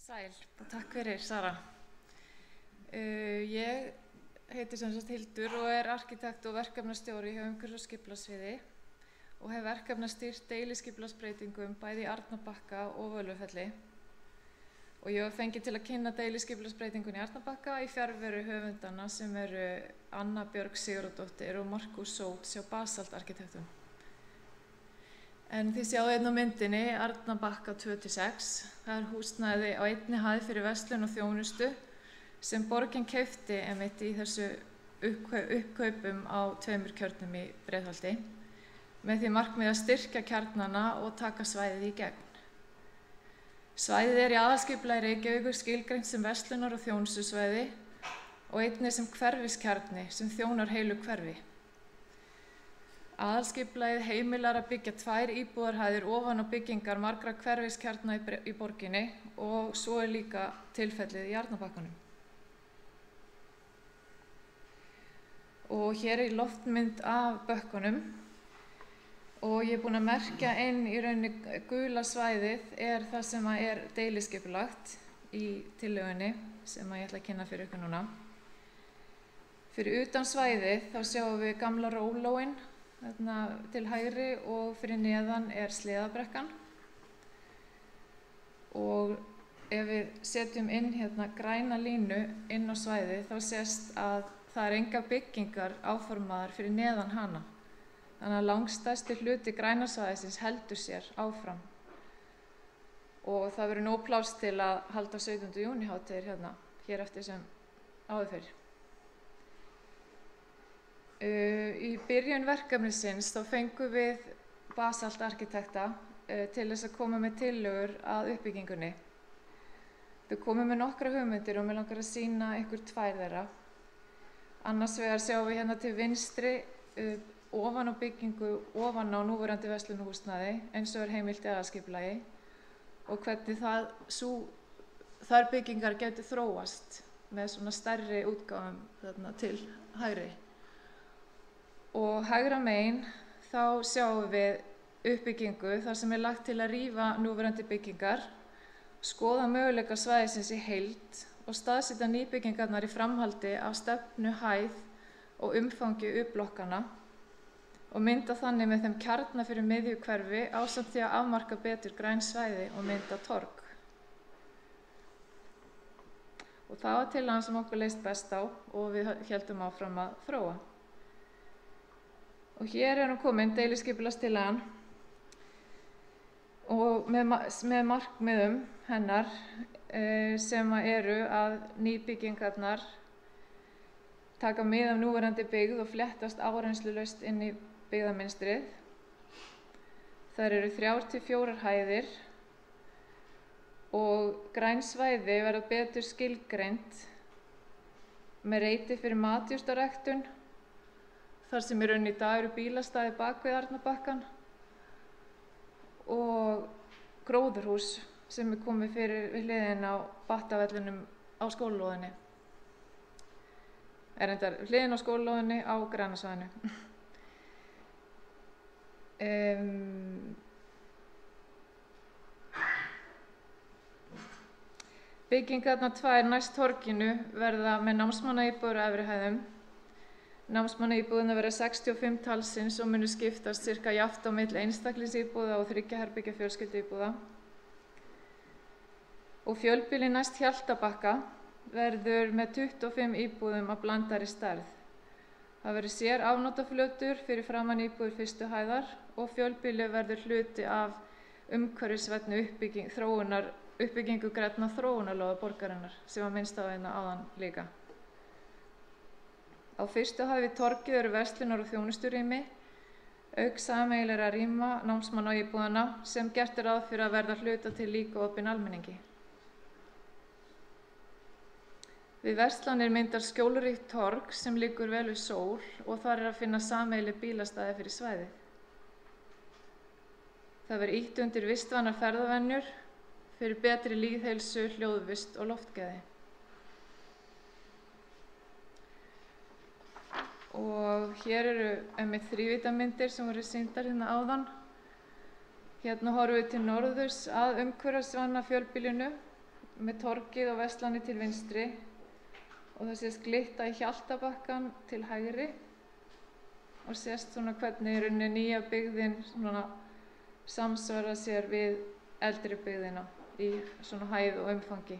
Sæl og takk fyrir, Sara. Ég heiti sem sagt Hildur og arkitekt og verkefnastjóri hjá umhverfis- og skipulagssviði og hef verkefnastýrt deiliskipulagsbreytingum bæði í Arnarbakka og Völvufelli. Og ég hef fengið til að kynna deiliskipulagsbreytingun í Arnarbakka í fjarveru höfundanna sem eru Anna Björg Sigurðardóttir og Markus Sóts hjá Basalt arkitektum. En þið sjáðu á myndinni Arnarbakka 2-6. Það húsnæði á einni hæð fyrir verslun og þjónustu sem borgin keypti einmitt í þessu uppkaupum á 2 kjörnum í Breiðholti með því markmið að styrkja kjarnana og taka svæðið í gegn. Svæðið í aðalskipulagi Reykjavíkur skilgreint sem verslunar- og þjónustusvæði og einnig sem hverfiskjarni sem þjónar heilu hverfi. Aðalskipulagið heimilar að byggja 2 íbúðarhæðir ofan á byggingar margra hverfiskjarna í borginni og svo líka tilfellið í Arnarbakkanum. Og hér í loftmynd af bökkunum og ég búin að merkja inn í rauninni gula svæðið það sem deiliskipulagt í tillögunni sem ég ætla að kynna fyrir ykkur núna. Fyrir utan svæðið þá sjáum við gamla rólóin til hægri og fyrir neðan Sleðabrekkan. Og ef við setjum inn græna línu inn á svæðið þá sést að það engar byggingar áformaðar fyrir neðan hana. Þannig að langstærsti hluti græna svæðisins heldur sér áfram. Og það verður nóg pláss til að halda 17. júní hátíðir hér eftir sem áður fyrr. Í byrjun verkefnisins þá fengum við Basalt arkitekta til þess að koma með tillögur að uppbyggingunni. Þau komu með nokkra hugmyndir og mig langar að sýna ykkur 2 þeirra. Annars vegar sjáum við til vinstri ofan á byggingu, ofan á núverandi verslunarhúsnæði eins og heimilt í aðalskipulagi og hvernig þær byggingar gætu þróast með svona stærri útgáfum til hægri. Og hægra megin þá sjáum við uppbyggingu þar sem lagt til að rífa núverandi byggingar, skoða möguleika svæðisins í heild og staðsetja nýbyggingarnar í framhaldi af stefnu, hæð og umfangi uppblokkana. og mynda þannig með þeim kjarna fyrir miðjuhverfi ásamt því að afmarka betur græn svæði og mynda torg. Og það var tillagan sem okkur leist best á og við héldum áfram að þróa. Og hér er nú komin deiliskipulagstillagan og með markmiðum hennar sem eru að nýbyggingarnar taka mið af núverandi byggð og fléttast áreynslulaust inn í byggðamynstrið. Þær eru 3-4 hæðir og græn svæði verða betur skilgreind með reiti fyrir matjurtaræktun, þar sem í rauninni í dag eru bílastæði bak við Arnarbakkann og gróðurhús sem er komið fyrir við hliðin á Battavellinum á skólalóðinni. Er reyndar hliðin á skólalóðinni á grænasvæðinu. Byggingarnar 2 næst torginu verða með námsmannaíbúðir á efri hæðum. Námsmannaíbúðirnar verða 65 talsins og munu skiptast cirka jafnt á milli einstaklingsíbúða og 3 herbergja fjölskylduíbúða. Og fjölbýli næst Hjaltabakka verður með 25 íbúðum af blandaðri stærð. Það verður sér afnotaflötur fyrir framan íbúðir fyrstu hæðar og fjölbýli verður hluti af umhverfisvænni uppbyggingu grænna þróunarlóða borgarinnar sem var minnst á hérna áðan líka. Á fyrstu hæð við torgið eru verslunar- og þjónusturými, auk sameiginlegra rýma námsmanna og íbúðanna sem gert er ráð fyrir að verða hluta til líka opin almenningi. Við verslanir myndar skjólríkt torg sem liggur vel við sól og þar er að finna sameiginleg bílastæði fyrir svæðið. Það verður ýtt undir vistvænar ferðavenjur fyrir betri lýðheilsu, hljóðvist og loftgæði. Og hér eru einmitt þrívíddarmyndir sem voru sýndar hérna áðan. Hérna horfum við til norðurs að umhverfisvæna fjölbýlinu með torgið og verslanir til vinstri og það sést glitta í Hjaltabakkann til hægri og sést svona hvernig í rauninni nýja byggðin svona samsvara sér við eldri byggðina í svona hæð og umfangi.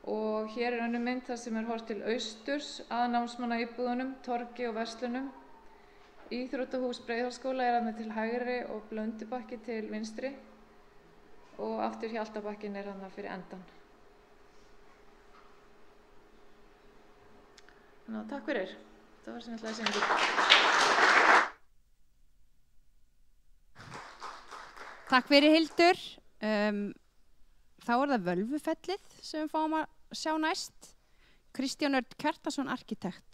Og hér er önnur mynd þar sem er horft til austurs að námsmannaíbúðunum, torgi og verslunum. Íþróttahús Breiðholtsskóla er þarna til hægri og Blöndubakki til vinstri og aftur Hjaltabakkinn er þarna fyrir endan. Þannig að takk fyrir. Það var sem ég ætlaði að segja ykkur. Takk fyrir Hildur. Þá er það Völvufellið sem við fáum að sjá næst. Kristján Örn Kjartason, arkitekt.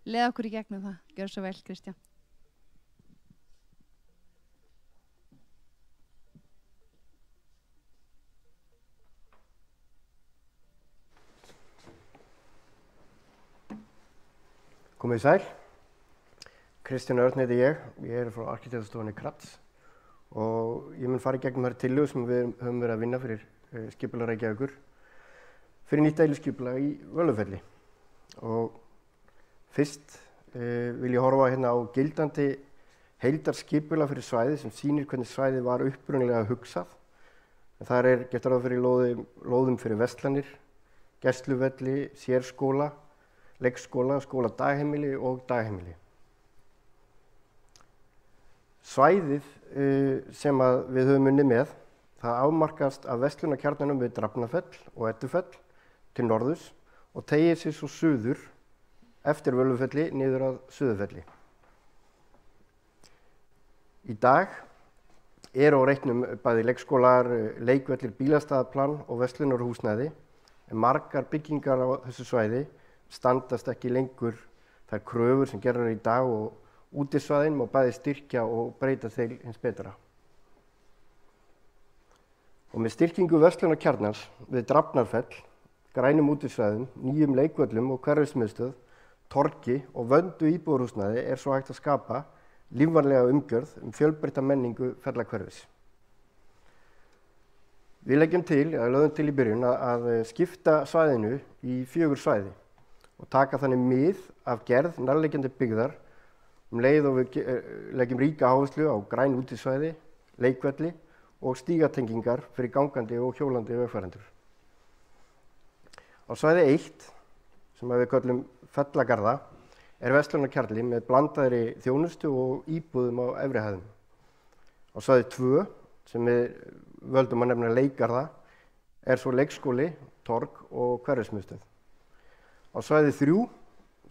Leða okkur í gegnum það. Gjör svo vel, Kristján. Komið sæl. Kristján Örn heiti ég. Ég er frá Arkitektastofunni Krafts og ég mun fara í gegnum þær tillögur sem við höfum verið að vinna fyrir skipulag Reykjavíkur fyrir nýtt deiliskipulag í Völvufelli. Og fyrst vil ég horfa hérna á gildandi heildarskipulag fyrir svæði sem sýnir hvernig svæðið var upprunalega hugsað. Þar er gert ráð fyrir lóðum fyrir verslanir, gæsluvelli, sérskóla, leikskóla, skóladagheimili og dagheimili. Svæðið sem við höfum unnið með, það afmarkast af verslunarkjarnanum við Drafnarfell og Eddufell til norðurs og teygir sig svo suður eftir Völvufelli niður að Suðurfelli. Í dag eru á reitnum bæði leikskólar, leikvellir, bílastæðaplan og verslunarhúsnæði en margar byggingar á þessu svæði standast ekki lengur þær kröfur sem gerðar í dag og útisvæðin má bæði styrkja og breyta þeim hins betra. Og með styrkingu verslunarkjarnans við Drafnarfell, grænum útisvæðum, nýjum leikvöllum og hverfismiðstöð, torgi og vöndu íbúðarhúsnæði er svo hægt að skapa lífvænlega umgjörð fjölbreytta menningu Fellahverfis. Við leggjum til, eða lögðum til í byrjun, að skipta svæðinu í 4 svæði. Og og taka þannig mið af gerð nærliggjandi byggðar leið og við leggjum ríka áherslu á græn útisvæði, leikvelli og stígatengingar fyrir gangandi og hjólandi vegfarendur. Á svæði 1, sem við köllum Fellagarða, verslunarkjarni með blandaðri þjónustu og íbúðum á efri hæðum. Á svæði 2, sem við völdum að nefna Leikgarða, svo leikskóli, torg og hverfismiðstöð. Á svæði 3,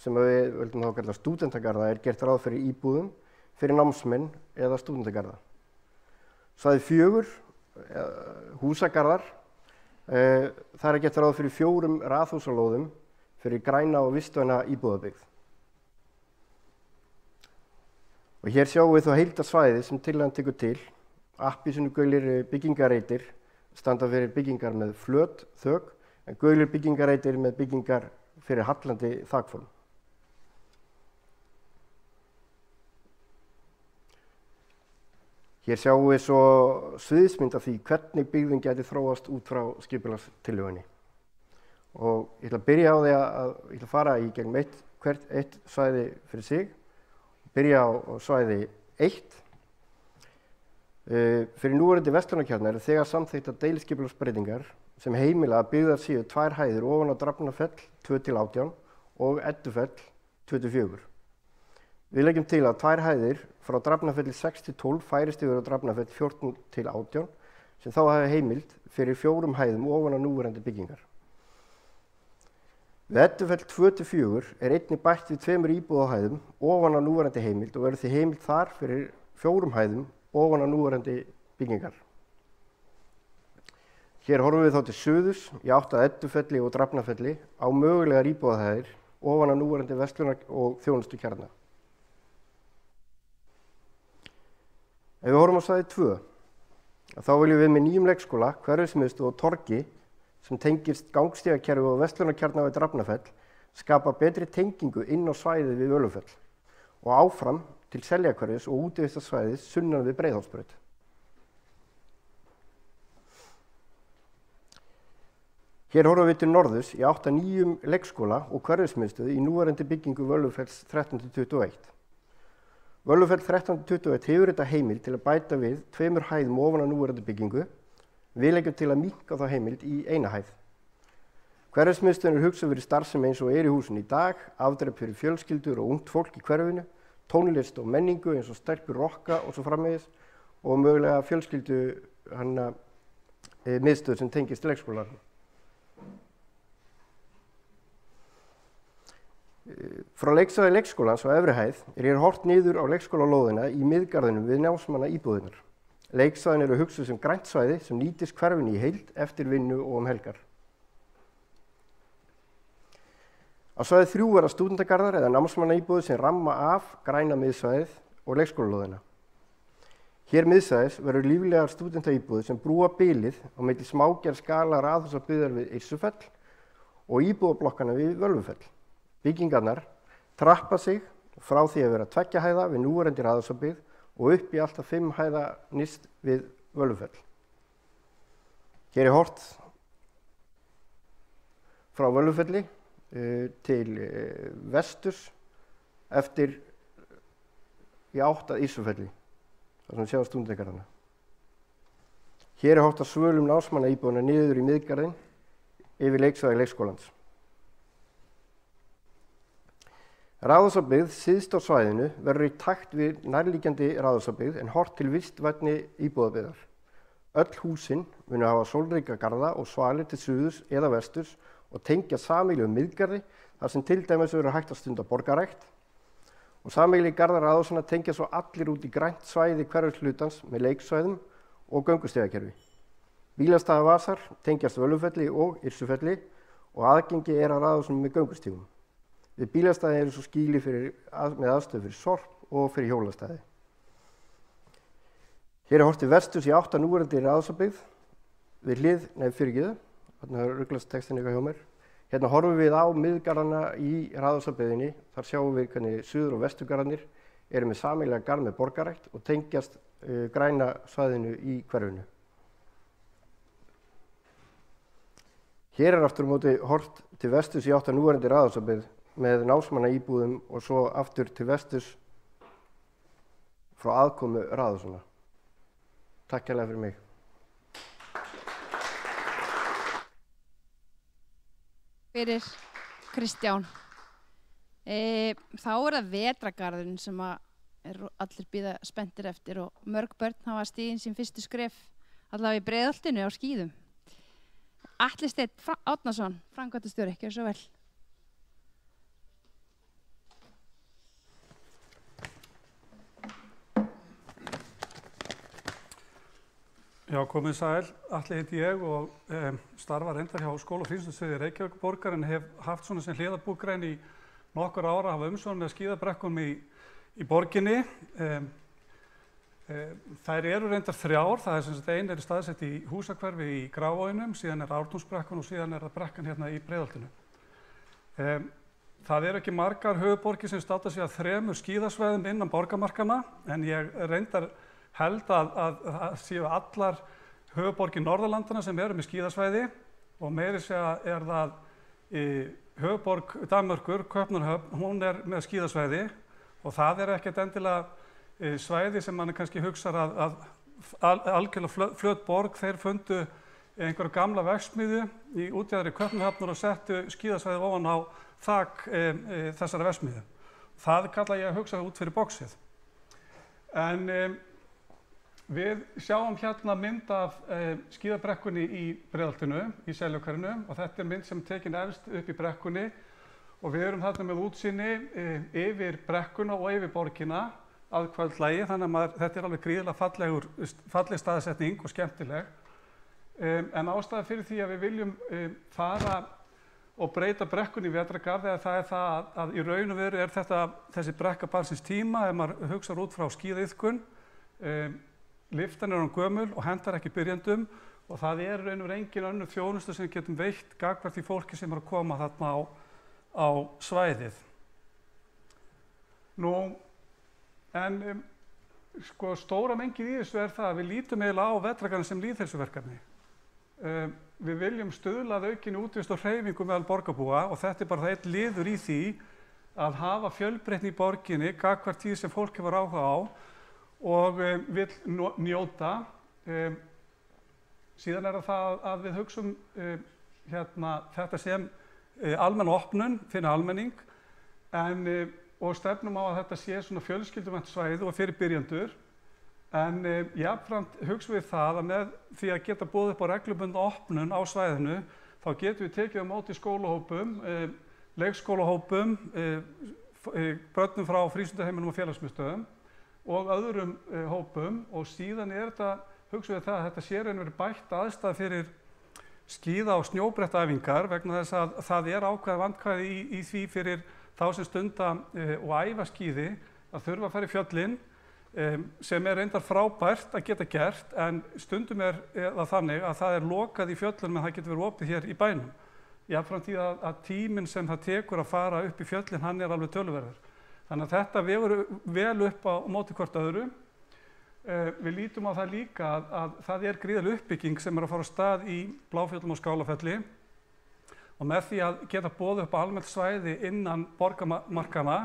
sem við völdum þá að kalla stúdentagarða, gert ráð fyrir íbúðum, fyrir námsmenn eða stúdentagarða. Svæði 4, húsagarðar, þar gert ráð fyrir 4 raðhúsalóðum fyrir græna og vistvæna íbúðabyggð. Og hér sjáum við þá heildarsvæði sem tillagan tekur til. Appelsínugulir byggingareitir standa fyrir byggingar með flöt þök, en gulir byggingareitir með byggingar fyrir hallandi þakform. Hér sjáum við svo sviðsmynd af því hvernig byggðin gæti þróast út frá skipulagstillögunni. Og ég ætla að byrja á því ég ætla að fara í gegnum eitt svæði fyrir sig. Byrja á svæði 1. Fyrir núverandi verslunarkjarna þegar samþykktar deiliskipulagsbreytingar sem heimila að byggðar séu 2 hæðir ofan á Drafnarfell 2-18 og Eddufell 2-4. Við leggjum til að 2 hæðir frá Drafnarfelli 6-12 færist yfir á Drafnarfell 14-18 sem þá hafi heimild fyrir 4 hæðum ofan á núverandi byggingar. Við Eddufell 2-4 einnig bætt við 2 íbúðahæðum ofan á núverandi heimild og verður því heimild þar fyrir 4 hæðum ofan á núverandi byggingar. Hér horfum við þá til suðurs í átt að Eddufelli og Drafnarfelli á mögulegar íbúðahæðir ofan á núverandi verslunar- og þjónustukjarna. Ef við horfum á svæði 2, þá viljum við með nýjum leikskóla, hverfismiðstöð og torgi sem tengist gangstígakerfi og verslunarkjarna við Drafnarfell skapa betri tengingu inn á svæðið við Völufell og áfram til Seljakverfis og útivistarsvæðis sunnan við Breiðholtsbraut. Hér horfum við til norðurs í átt að nýjum leikskóla og hverfismiðstöð í núverandi byggingu Völufells 13-21. Völufell 13-21 hefur þetta heimild til að bæta við 2 hæðum ofan á núverandi byggingu. Við leggjum til að minnka þá heimild í 1 hæð. Hverfismiðstöðin hugsað fyrir starfsemi eins og í húsinu í dag, afdrep fyrir fjölskyldur og ungt fólk í hverfinu, tónlist og menningu eins og stelpur rokka og svo framvegis og mögulega fjölskyldu miðstöð sem tengist leikskólanum. Frá leiksvæði leikskólans á efri hæð hér horft niður á leikskólalóðina í miðgarðinum við námsmanna íbúðirnar. Leiksvæðin eru hugsuð sem grænt svæði sem nýtist hverfinu í heild eftir vinnu og helgar. Á svæði 3 verða stúdentagarðar eða námsmannaíbúðir sem ramma af græna miðsvæðið og leikskólalóðina. Hér miðsvæðis verður líflegar stúdentaíbúðir sem brúa bilið á milli smágerð skala raðhúsabyggðar við Yrsurfell og íbúðablokkana við Völvufell. Byggingarnar trappa sig frá því að vera 2 hæða við núverandi raðhúsabyggð og upp í alltaf 5 hæða nyrst við Völufell. Hér horft frá Völufelli til vesturs eftir í átt að Yrsurfelli, þar sem sjáum stúdentagarðana. Hér horft að svölum námsmannaíbúðina niður í miðgarðinn yfir leiksvæði leikskólans. Raðhúsabyggð syðst á svæðinu verður í takt við nærliggjandi raðhúsabyggð en horft til vistvænni íbúðabyggðar. Öll húsin munu hafa sólríka garða og svalir til suðurs eða vesturs og tengja sameiginlegum miðgarði þar sem til dæmis verður hægt að stunda borgarækt og sameiginlegi garðar raðhúsanna tengja svo allir út í grænt svæði hverfishlutans með leiksvæðum og göngustigakerfi. Bílastæðavasar tengjast Völufelli og Yrsurfelli og aðgengi að raðhúsunum með göngustígum. Við bílastæði eru svo skýli með aðstöðu fyrir sorp og fyrir hjólastæði. Hér horft til vesturs í átt að núverandi raðhúsabyggð við hlið, þarna ruglast textin eitthvað hjá mér. Hérna horfum við á miðgarðana í raðhúsabyggðinni. Þar sjáum við hvernig suður- og vesturgarðarnir eru með sameiginlega garð með borgarækt og tengjast græna svæðinu í hverfinu. Hér aftur á móti horft til vesturs í átt að núverandi raðhúsabyggð með námsmanna íbúðum og svo aftur til vesturs frá aðkomu Ráðhúsanna. Takk kærlega fyrir mig. Fyrir Kristján. Þá það vetrargarðurinn sem allir bíða spenntir eftir og mörg börn hafa stigin sín fyrstu skref allavega í Breiðholtinu á skíðum. Atli Steinn Árnason, framkvæmdastjóri, gjörðu svo vel. Já, komið sæl. Atli heiti ég og starfa reyndar hjá skóla- og frístundasviði Reykjavíkurborgar en hef haft svona sem hliðarbúgrein í nokkur ára að hafa umsjón með skíðabrekkum í borginni. Þær eru reyndar 3, það sem sagt ein staðsett í Húsahverfi í Grafarvoginum, síðan Ártúnsbrekkan og síðan það brekkan hérna í Breiðholtinu. Það eru ekki margar höfuðborgir sem státa sig að 3 skíðasvæðum innan borgarmarkanna en ég reyndar held að séu allar höfuðborgir Norðurlandana sem eru með skíðasvæði og meiri segja það höfuðborg Danmerkur, Kaupmannahöfn, hún með skíðasvæði og það ekkert endilega svæði sem mann kannski hugsar að algjörlega flöt borg, þeir fundu einhverju gamla verksmiðju í útjaðri Kaupmannahafnar og settu skíðasvæði ofan á þak þessara verksmiðju. Það kalla ég að hugsa út fyrir boxið. En við sjáum hérna mynd af skíðabrekkunni í Breiðholtinu, í Seljakverinu og þetta mynd sem tekin efst upp í brekkunni og við erum þarna með útsýni yfir brekkuna og yfir borgina að kvöldlagi, þannig að þetta alveg gríðarlega falleg staðsetning og skemmtileg. En ástæða fyrir því að við viljum fara og breyta brekkunni í vetrargarði það það að í raun og veru þessi brekka barnsins tíma ef maður hugsar út frá skíðaiðkun. Lyftan hún gömul og hentar ekki byrjendum og það raun og veru engin önnur þjónusta sem getum veitt gagnvart því fólki sem að koma þarna á svæðið. En stóra mengið í þessu það að við lítum eiginlega á vetrargarðinn sem lýðheilsuverkefni. Við viljum stuðla að aukinni útivist og hreyfingu meðal borgarbúa og þetta bara einn liður í því að hafa fjölbreytni í borginni gagnvart því sem fólk hefur áhuga á og vill njóta. Síðan það að við hugsum þetta sem almenna opnun fyrir almenning og stefnum á að þetta sé svona fjölskylduvænt svæði og fyrir byrjendur. En jafnframt hugsum við það að með því að geta boðið upp á reglubundna opnun á svæðinu þá getum við tekið á móti skólahópum, leikskólahópum, börnum frá frístundaheimilum og félagsmiðstöðvum og öðrum hópum og síðan hugsum við það að þetta sé raun og veru bætt aðstæða fyrir skíða- og snjóbrettaæfingar vegna þess að það ákveðið vandkvæði í því fyrir þá sem stunda og æfa skíði að þurfa að fara í fjöllin sem reyndar frábært að geta gert en stundum það þannig að það lokað í fjöllunum en það getur verið opið hér í bænum. Jafnframt því að tíminn sem það tekur að fara upp í fjöllin hann alveg töluverður. Þannig að þetta vegur vel upp á móti hvort öðru. Við lítum á það líka að það gríðarleg uppbygging sem að fara á stað í Bláfjöllum og Skálafelli og með því að geta boðið upp á almennt svæði innan borgarmarkanna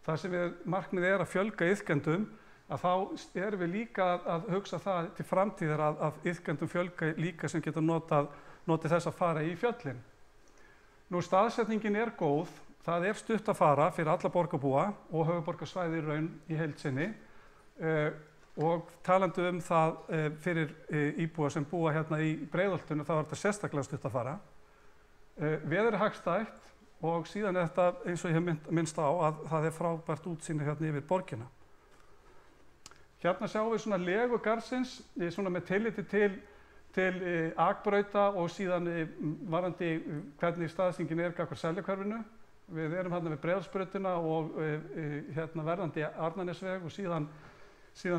þar sem markmiðið að fjölga iðkendum að þá erum við líka að hugsa það til framtíðar að iðkendum fjölga líka sem geta notið þess að fara í fjöllin. Staðsetningin góð, það stutt að fara fyrir alla borgarbúa og höfuðborgarsvæði í raun í heild sinni og talandi það fyrir íbúa sem búa hérna í Breiðholtinu þá þetta sérstaklega stutt að fara. Veður hagstætt og síðan þetta eins og ég hef minnst á að það frábært útsýni hérna yfir borgina. Hérna sjáum við svona legu garðsins svona með tilliti til akbrauta og síðan varðandi hvernig staðsetningin gagnvart Seljakverfinu. Við erum hérna við Breiðholtsbrautina og hérna verðandi Arnarnesveg og síðan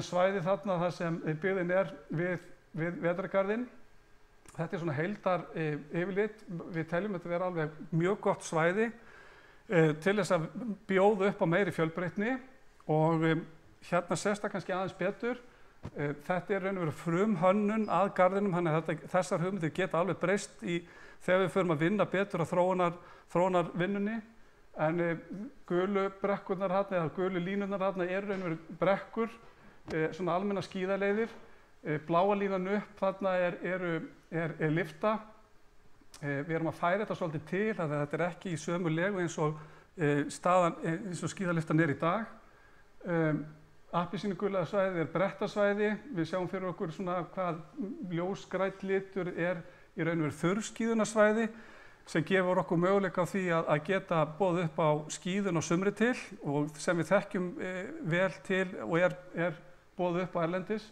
svæði þarna þar sem byggðin við vetrargarðinn. Þetta svona heildar yfirlit. Við teljum þetta vera alveg mjög gott svæði til þess að bjóða upp á meiri fjölbreytni og hérna sést það kannski aðeins betur. Þetta raun og veru frumhönnun að garðinum, þannig að þessar hugmyndir geta alveg breyst þegar við förum að vinna betur á þróunarvinnunni. En gulu brekkurnar hérna, eða gulu línurnar hérna eru raun og veru brekkur, svona almenna skíðaleiðir. Bláa línan upp þarna er lyfta. Við erum að færa þetta svolítið til, þannig að þetta er ekki í sömu legu eins og eins og skíðalyftan er í dag. Appelsínugula svæðið er brettasvæði. Við sjáum fyrir okkur svona hvað ljósgrænn litur er í raun og veru þurrskíðunarsvæði sem gefur okkur möguleika á því að geta boðið upp á skíðun á sumri til og sem við þekkjum vel til og er boðið upp á erlendis.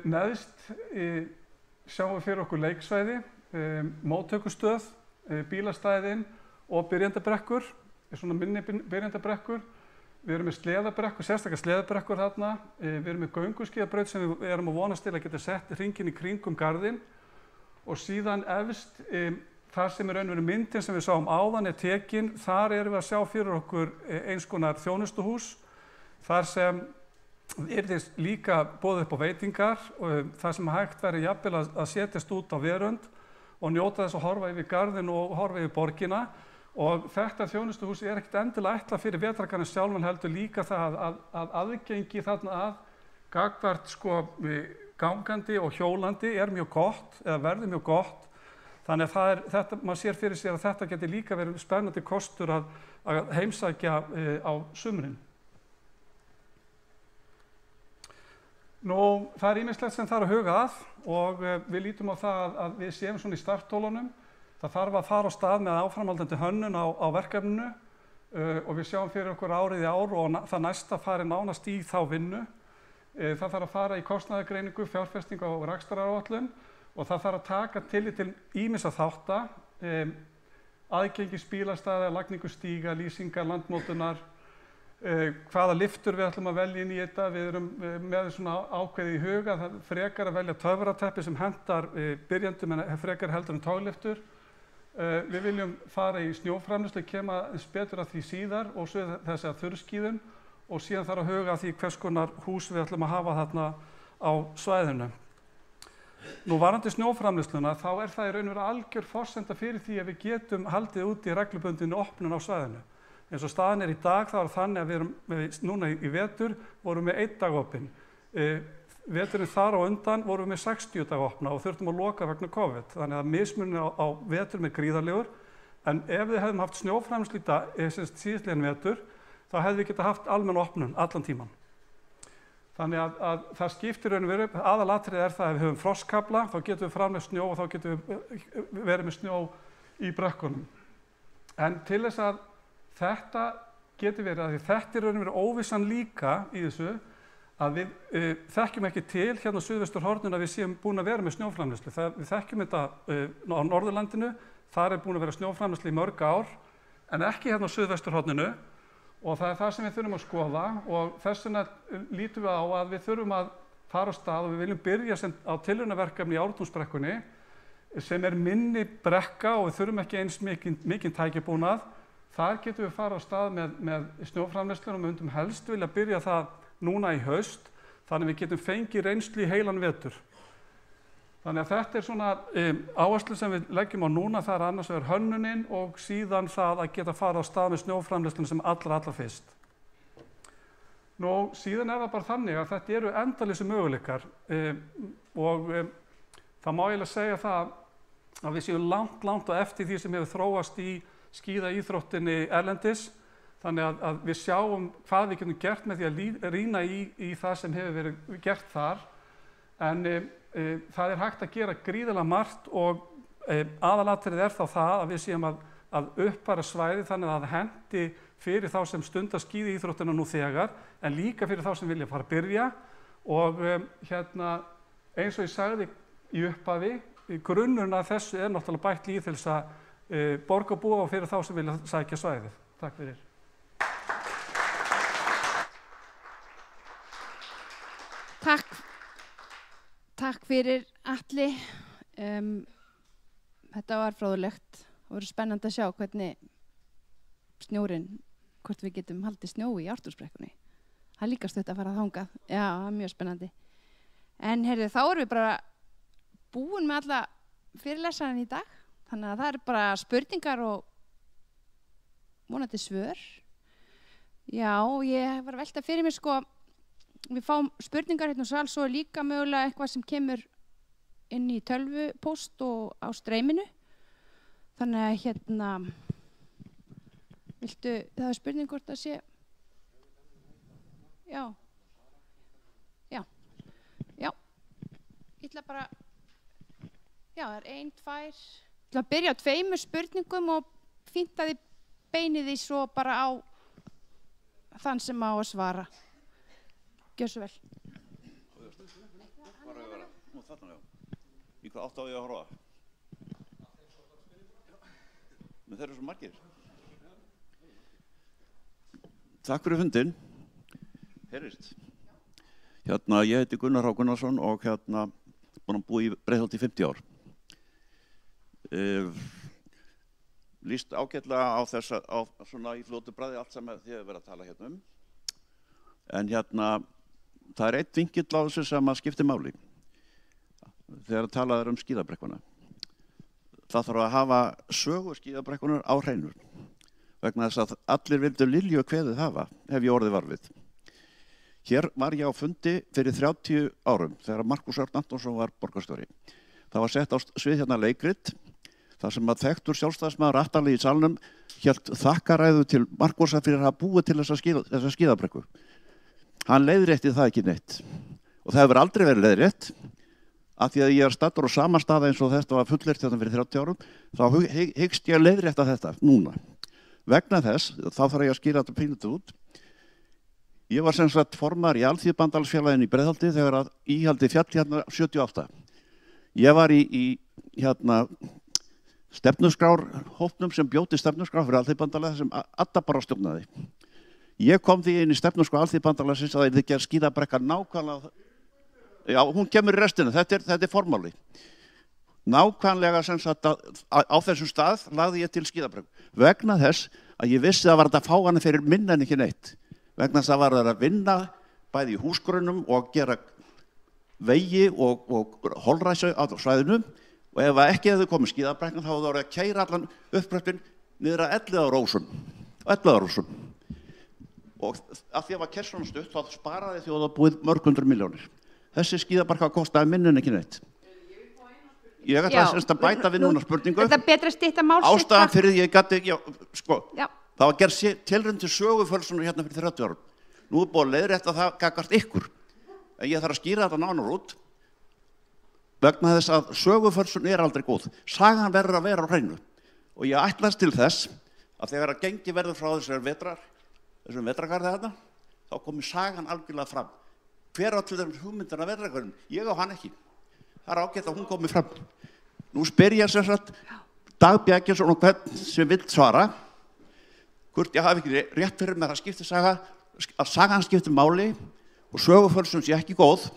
Neðst sjáum við fyrir okkur leiksvæði, móttökustöð, bílastæðin og byrjandabrekkur, svona minni byrjandabrekkur. Við erum með sleðabrekkur, sérstaklega sleðabrekkur þarna. Við erum með gönguskíðabraut sem við erum að vonast til að geta sett hringinn í kringum garðinn. Og síðan efst, þar sem er raun og veru myndin sem við sáum áðan er tekin, þar erum við að sjá fyrir okkur eins konar þjónustuhús, þar sem yrðist líka boðið upp á veitingar, þar sem hægt verður jafnvel að setjast út á verönd og njóta þess að horfa yfir garðinn og horfa yfir borgina. Og þetta þjónustuhús er ekkert endilega ætlað fyrir vetrargarðinn sjálfan, heldur líka það að aðgengi þarna að gagnvart gangandi og hjólandi er mjög gott, eða verður mjög gott. Þannig að maður sér fyrir sér að þetta geti líka verið spennandi kostur að heimsækja á sumrin. Það er ýmislegt sem þarf að huga að og við lítum á það að við séum svona í starthólunum. Það þarf að fara á stað með áframhaldandi hönnun á verkefninu og við sjáum fyrir okkur árið í ár og það næsta fari nánast í þá vinnu. Það þarf að fara í kostnaðargreiningu, fjárfestingu og rekstraráætlun og það þarf að taka tillit til ýmissa þátta, aðgengis bílastæða, lagningu stíga, lýsingar, landmótunar, hvaða lyftur við ætlum að velja inn í þetta. Við erum með svona ákveði í huga, það frekar að velja töfrateppi sem hentar byrjendum en frekar heldur en toglyftur. Við viljum fara í snjóframleiðslu, kema betur að því síðar og svo þessi að þurrskíðun. Og síðan þarf að huga að því hvers konar hús við ætlum að hafa þarna á svæðinu. Varðandi snjóframleiðsluna þá er það í raun og veru algjör forsenda fyrir því að við getum haldið út í reglubundinni opnun á svæðinu. Eins og staðan er í dag þá er þannig að við núna í vetur vorum við 1 dag opin. Veturinn þar á undan vorum við með 60 daga opna og þurftum að loka vegna COVID. Þannig að mismuninn á vetur með gríðarlegur. En ef við hefðum haft snjóframleiðslu síðastliðinn vetur þá hefðum við getað haft almenn opnun allan tíman. Þannig að það skiptir raun og veru, aðalatriðið er það að ef við höfum frostkafla, þá getum við framleitt snjó og þá getum við verið með snjó í brekkunum. En til þess að þetta getur verið, að því þetta er raun og veru óvissan líka í þessu, að við þekkjum ekki til hérna á suðvesturhorninu að við séum búin að vera með snjóframleiðslu. Við þekkjum þetta á Norðurlandinu, þar er búin að vera snjóframleiðslu í mörg ár, en ekki hérna á suðvesturhorninu. Og það er það sem við þurfum að skoða og þess vegna lítum við á að við þurfum að fara á stað og við viljum byrja á tilraunaverkefni í Ártúnsbrekkunni sem er minni brekka og við þurfum ekki eins mikinn tækjabúnað. Þar getum við fara á stað með snjóframleiðsluna og við myndum helst vilja byrja það núna í haust þannig að við getum fengið reynslu í heilan vetur. Þannig að þetta er svona áherslu sem við leggjum á núna, það er annars vegar hönnunin og síðan það að geta fara á stað með snjóframleiðsluna sem allra fyrst. Síðan er það bara þannig að þetta eru endalausa möguleikar og það má eiginlega segja það að við séum langt á eftir því sem hefur þróast í skíðaíþróttinni erlendis. Þannig að við sjáum hvað við getum gert með því að rýna í það sem hefur verið gert þar. En það er hægt að gera gríðarlega margt og aðalatriðið er þá það að við séum að uppfæra svæði þannig að það hendi fyrir þá sem stunda skíðaíþróttina nú þegar, en líka fyrir þá sem vilja fara að byrja. Og eins og ég sagði í upphafi, grunnurinn að þessu er náttúrulega bætt lýðheilsa borgarbúa og fyrir þá sem vilja sækja svæðið. Takk fyrir. Takk fyrir Atli. Þetta var fróðlegt. Það voru spennandi að sjá hvernig snjórinn, hvort við getum haldið snjó í Ártúnsbrekkunni. Það er líka stutt að fara þangað. Já, það er mjög spennandi. En heyrðu, þá erum við bara búin með alla fyrirlesaran í dag. Þannig að það eru bara spurningar og vonandi svör. Já, ég var að velta fyrir mér sko, við fáum spurningar hérna úr sal, svo líka mögulega eitthvað sem kemur inn í tölvupóst og á streyminu. Þannig að hérna, viltu, það er spurning hvort það sé, já, ég ætla bara, já, það er 1, 2, ég ætla að byrja á 2 spurningum og fínt að þið beinið því svo bara á þann sem á að svara. Gjör svo vel. Nú þarna, já. Í hvað átt á ég að horfa? Men þeir eru svo margir. Takk fyrir fundinn. Heyrist. Hérna, ég heiti Gunnar H. Gunnarsson og hérna búinn að búa í Breiðholti í 50 ár. Lýst ágætlega á þessa, svona í fljótu bragði allt sem þið hefur verið að tala hérna um. En hérna, það er einn vinkill á þessu sem að skipti máli. Þegar talað um skíðabrekkuna. Það þarf að hafa sögu skíðabrekkunar á hreinu. Vegna þess að allir vildu Lilju kveðið hafa, hef ég orðið varfið. Hér var ég á fundi fyrir 30 árum þegar Markús Örn Antonsson var borgarstjóri. Það var sett á svið hérna leikrit þar sem að þekktur sjálfstæðismaður aftarlega í salnum hélt þakkaræðu til Markúsa fyrir að hafa búið til þessa skíðabrekku. Hann leiðrétti það ekki neitt og það hefur aldrei verið leiðrétt af því að ég er staddur á sama stað eins og þetta var fullyrt hérna fyrir 30 árum þá hyggst ég leiðrétta þetta núna. Vegna þess, þá þarf ég að skýra þetta pínlítið út. Ég var sem sagt formaður í Alþýðubandalagsfélaginu í Breiðholti þegar að íhaldi fjall hérna 78. Ég var í hérna stefnuskrárhópnum sem bjóti stefnuskrár fyrir Alþýðubandalagið sem Adda bara stjórnaði. Ég kom því inn í stefnuskrár Alþýðubandalagsins að það yrði gerð skíðabrekka nákvæmlega. Já, hún kemur í restina, þetta er formáli. Nákvæmlega sem sagt á þessum stað lagði ég til skíðabrekku. Vegna þess að ég vissi að var þetta fá hana fyrir minna en ekki neitt. Vegna þess að var það að vinna bæði í húsgrunum og gera vegi og holræsu á svæðinu og ef ekki hefði komið skíðabrekkan þá hefði það að keyra allan uppgröftin niður að Elliðarósum. Og af því að var keyrt svona stutt þá sparaði þjóðarbúið mörg hundruð milljónir. Þessi skíðabrekka kostaði minna en ekki neitt. Ég ætla að bæta við núna spurningu. Þetta er betra að stytta málsins. Ástæðan fyrir ég gæti, það var gerð tilraun til sögufölsunar hérna fyrir 30 árum. Nú er búið að leiðrétta það gagnvart ykkur. En ég þarf að skýra þetta nánar út. Vegna þess að sögufölsun er aldrei góð. Sagan verður að vera á hreinu. Og ég ætlast til þess að þegar að gengi verður frá þessum vetrargarði þarna, þá komi sagan algjörlega fram. Hver á til þeim hugmyndin að vetrargarðin? Ég á hann ekki. Það er ágætt að hún komi fram. Nú spyr ég sem sagt Dag Bjargeirsson og hvern sem vill svara. Hvort ég hafi ekki rétt fyrir mér að sagan skiptir máli og sögufölsun sé ekki góð.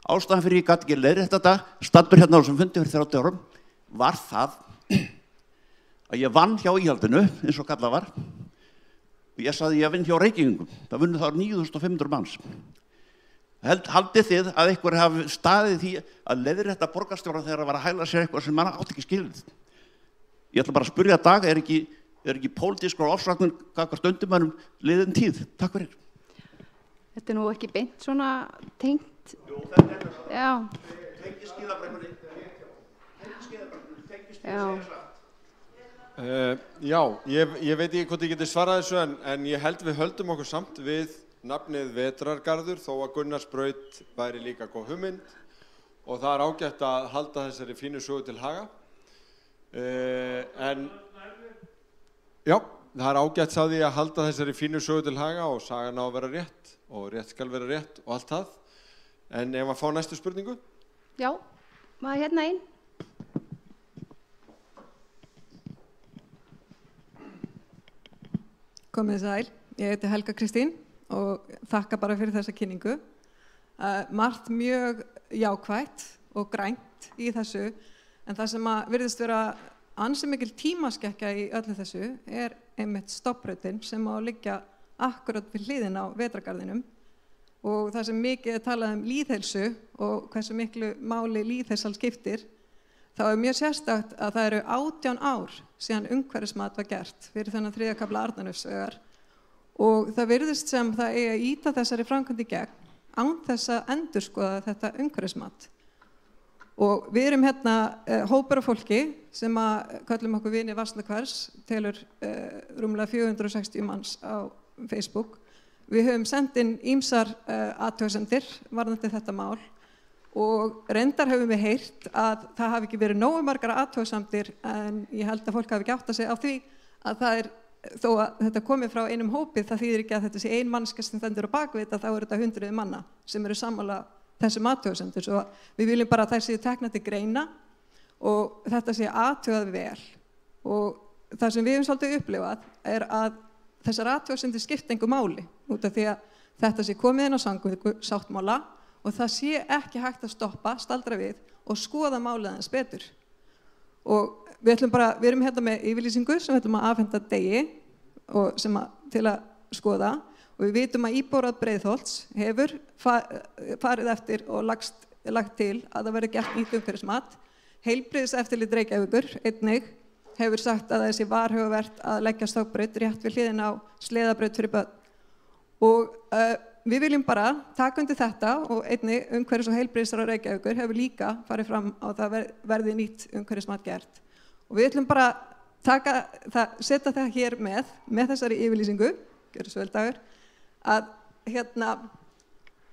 Ástæðan fyrir ég gat ekki leiðrétt þetta, staddur hérna á þessum fundi fyrir 30 árum, var það að ég vann hjá íhaldinu, eins og kallað var. Og ég sagði ég vinn hjá Reykvíkingum. Það vunni þá 9.500 manns. Haldið þið að einhver hafi staðið því að leiðrétta borgarstjórann þegar það var að hæla sér eitthvað sem mann átti ekki skilið? Ég ætla bara að spyrja Dag, er ekki pólitískar ofsóknir gagnvart undirmönnum liðin tíð? Takk fyrir. Þetta er nú ekki beint svona tengt. Jú, þetta er það. Já. Tengist skíðabrekkunni. Tengist Já, ég veit ekki hvort ég geti svarað þessu en ég held við höldum okkur samt við nafnið Vetrargarður þó að Gunnarsbraut væri líka góð hugmynd og það er ágætt að halda þessari fínu sögu til haga. Já, það er ágætt sagði ég að halda þessari fínu sögu til haga og sagan á að vera rétt og rétt skal vera rétt og allt það. En ef að fá næstu spurningu? Já, maður hérna einn. Komið sæl, ég heiti Helga Kristín og þakka bara fyrir þessa kynningu. Margt mjög jákvætt og grænt í þessu en það sem virðist vera ansi mikil tímaskekkja í öllu þessu er einmitt stofnbrautin sem á að liggja akkurat við hliðin á Vetrargarðinum og það sem mikið er talað um lýðheilsu og hversu miklu máli lýðheilsan skiptir þá mjög sérstakt að það eru 18 ár síðan umhverfismat var gert fyrir þennan 3. kafla Arnarnesvegar og það virðist sem það eigi að ýta þessari framkvæmd í gegn án þess að endurskoða þetta umhverfismat. Og við erum hérna hópur af fólki sem að köllum okkur vini Vatnahvers, telur rúmlega 460 manns á Facebook. Við höfum sendt inn ýmsar athugasemdir varðandi þetta mál og reyndar höfum við heyrt að það hafi ekki verið nógu margar athugasemdir en ég held að fólk hafi ekki áttað sig á því að það þó að þetta komi frá einum hópi, það þýðir ekki að þetta sé ein mannska sem stendur á bakvið þetta, þá eru þetta 100 manna sem eru sammála þessum athugasemdir. Svo við viljum bara að þær séu teknar til greina og þetta sé athugað vel. Og það sem við höfum svolítið upplifað er að þessar athugasemdir skipta engu máli út af því að þetta sé komið inn á samgöngusáttmála og það sé ekki hægt að stoppa, staldra við og skoða málið aðeins betur. Og við erum hérna með yfirlýsingu sem við ætlum að afhenda Degi og til að skoða og við vitum að íbúar Breiðholts hefur farið eftir og lagt til að það verði gert nýtt umhverfismat. Heilbrigðiseftirlit Reykjavíkur einnig hefur sagt að það sé varhugavert að leggja stofnbraut rétt við hliðina á sleðabraut fyrir börn. Og við viljum bara taka undir þetta og einnig umhverfis- og heilbrigðisráð Reykjavíkur hefur líka farið fram á það verði nýtt umhverfismat gert. Og við ætlum bara setja það hér með þessari yfirlýsingu, gjörðu svo vel Dagur, að hérna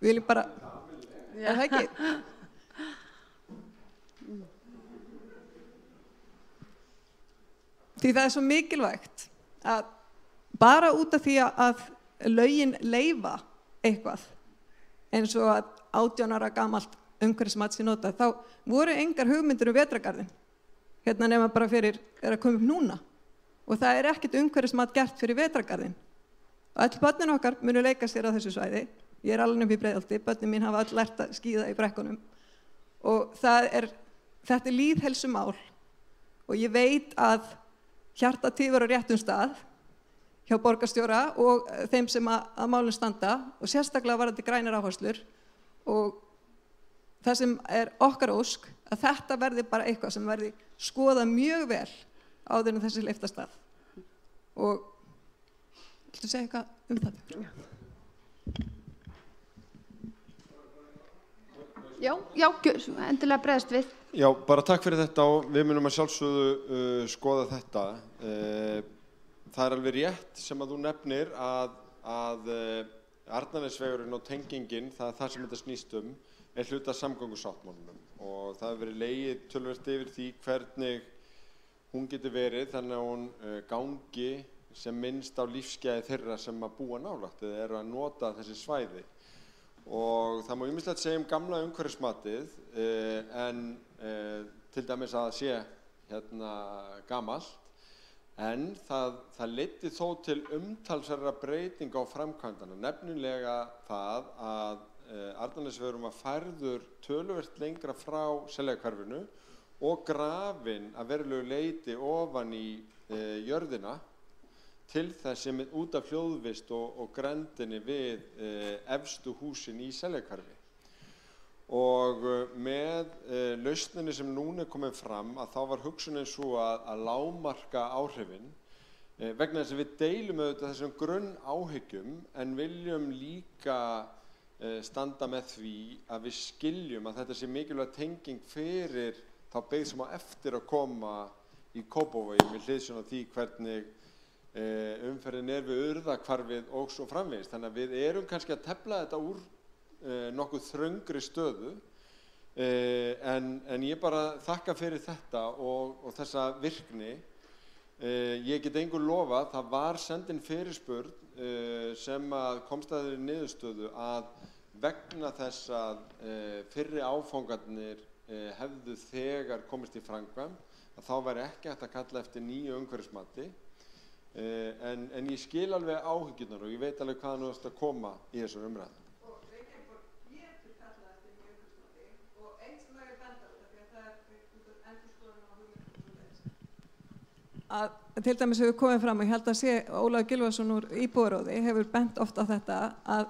við viljum bara, er það ekki? Því það er svo mikilvægt að bara út af því að lögin leyfa eitthvað eins og að 18 ára gamalt umhverfismat sé notað, þá voru engar hugmyndir vetrargarðinn. Hérna nema bara fyrir að koma upp núna og það er ekkert umhverfismat gert fyrir vetrargarðinn. Og öll börnin okkar munu leika sér á þessu svæði. Ég er alveg upp í Breiðholti, börnin mín hafa öll lært að skíða í brekkunum og þetta er lýðheilsumál og ég veit að hjarta tifar á réttum stað hjá borgarstjóra og þeim sem að málum standa og sérstaklega varðandi grænar áherslur og það sem er okkar ósk að þetta verði bara eitthvað sem verði skoðað mjög vel áður en þessi hleypt af stað. Og viltu segja eitthvað það? Já, endilega bregðast við. Já, bara takk fyrir þetta og við munum að sjálfsögðu skoða þetta. Það er alveg rétt sem að þú nefnir að Arnarnesvegurinn og tengingin, það er það sem þetta snýst er hluti af samgöngusáttmálanum og það hefur verið legið töluvert yfir því hvernig hún getur verið þannig að hún gangi sem minnst á lífsgæði þeirra sem að búa nálægt eða eru að nota þessi svæði. Og það má ýmislegt segja gamla umhverfismatið en til dæmis að það sé hérna gamalt en það leiddi þó til umtalsverðra breytinga á framkvæmdana, nefnilega það að Arnarnesvegurinn var færður töluvert lengra frá Seleyjarhverfinu og grafinn að verulegu leyti ofan í jörðina til þess sem út af hljóðvist og grendinni við efstu húsin í Seleyjarhverfi. Og með lausninni sem núna er komin fram að þá var hugsunin svo að lágmarka áhrifin vegna þess að við deilum auðvitað þessum grunn áhyggjum en viljum líka standa með því að við skiljum að þetta sé mikilvæg tenging fyrir þá byggð sem á eftir að koma í Kópavogi með hliðsjón af því hvernig umferðin er við Urðahvarfið og svo framvegis. Þannig að við erum kannski að tefla þetta úr nokkuð þröngri stöðu en ég bara þakka fyrir þetta og þessa virkni. Ég get engu lofa, það var sendin fyrirspurn sem að komst að þeirri niðurstöðu að vegna þess að fyrri áfangarnir hefðu þegar komist í framkvæmd að þá væri ekki hægt að kalla eftir nýju umhverfismati en ég skil alveg áhyggjurnar og ég veit alveg hvaðan þú ert að koma í þessar umræðu. Og Reykjavík getur kallað eftir nýju umhverfismati og eins sem það benda út af því að það endurskoðun á hugmyndum að til dæmis hefur komið fram og ég held að sé Ólafur Gylfason úr Íbúðaráði hefur bent oft á þetta að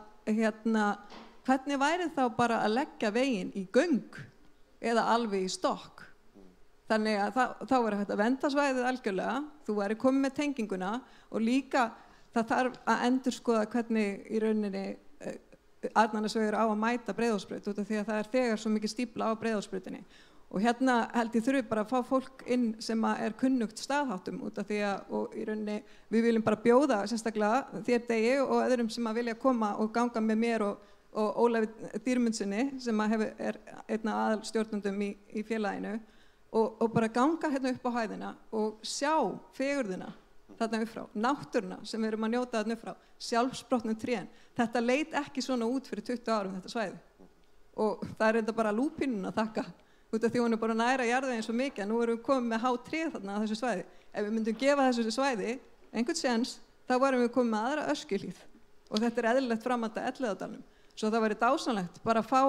hvernig væri þá bara að leggja veginn í göng eða alveg í stokk Þannig að þá er hægt að vernda svæðið algjörlega, þú væri komið með tenginguna og líka það þarf að endurskoða hvernig í rauninni Arnarnesvegur á að mæta Breiðholtsbraut út af því að það er þegar svo mikið stífla á Breiðholtsbrautinni. Og hérna held ég þurfi bara að fá fólk inn sem er kunnugt staðháttum út af því að og í rauninni við viljum bara bjóða sérstaklega þér Degi og öðrum sem að vilja koma og ganga með mér og Ólafi Dýrmundssoni sem er einn af aðalstjórnendum í félaginu og bara ganga hérna upp á hæðina og sjá fegurðina þarna upp frá, náttúruna sem við erum að njóta þarna upp frá, sjálfsprottnum trén. Þetta leit ekki svona út fyrir 20 árum þetta svæði og það er enda bara lúpínun að þakka út af því hún er bara næra jarðveginn eins og mikið, nú erum við komið með há tréð þarna á þessu svæði. Ef við myndum gefa þessu svæði einhvern séns, þá varum við komið með aðra Öskjuhlíð og þetta er eðlilegt framhald af Elliðaárdalnum. Svo það væri dásamlegt bara að fá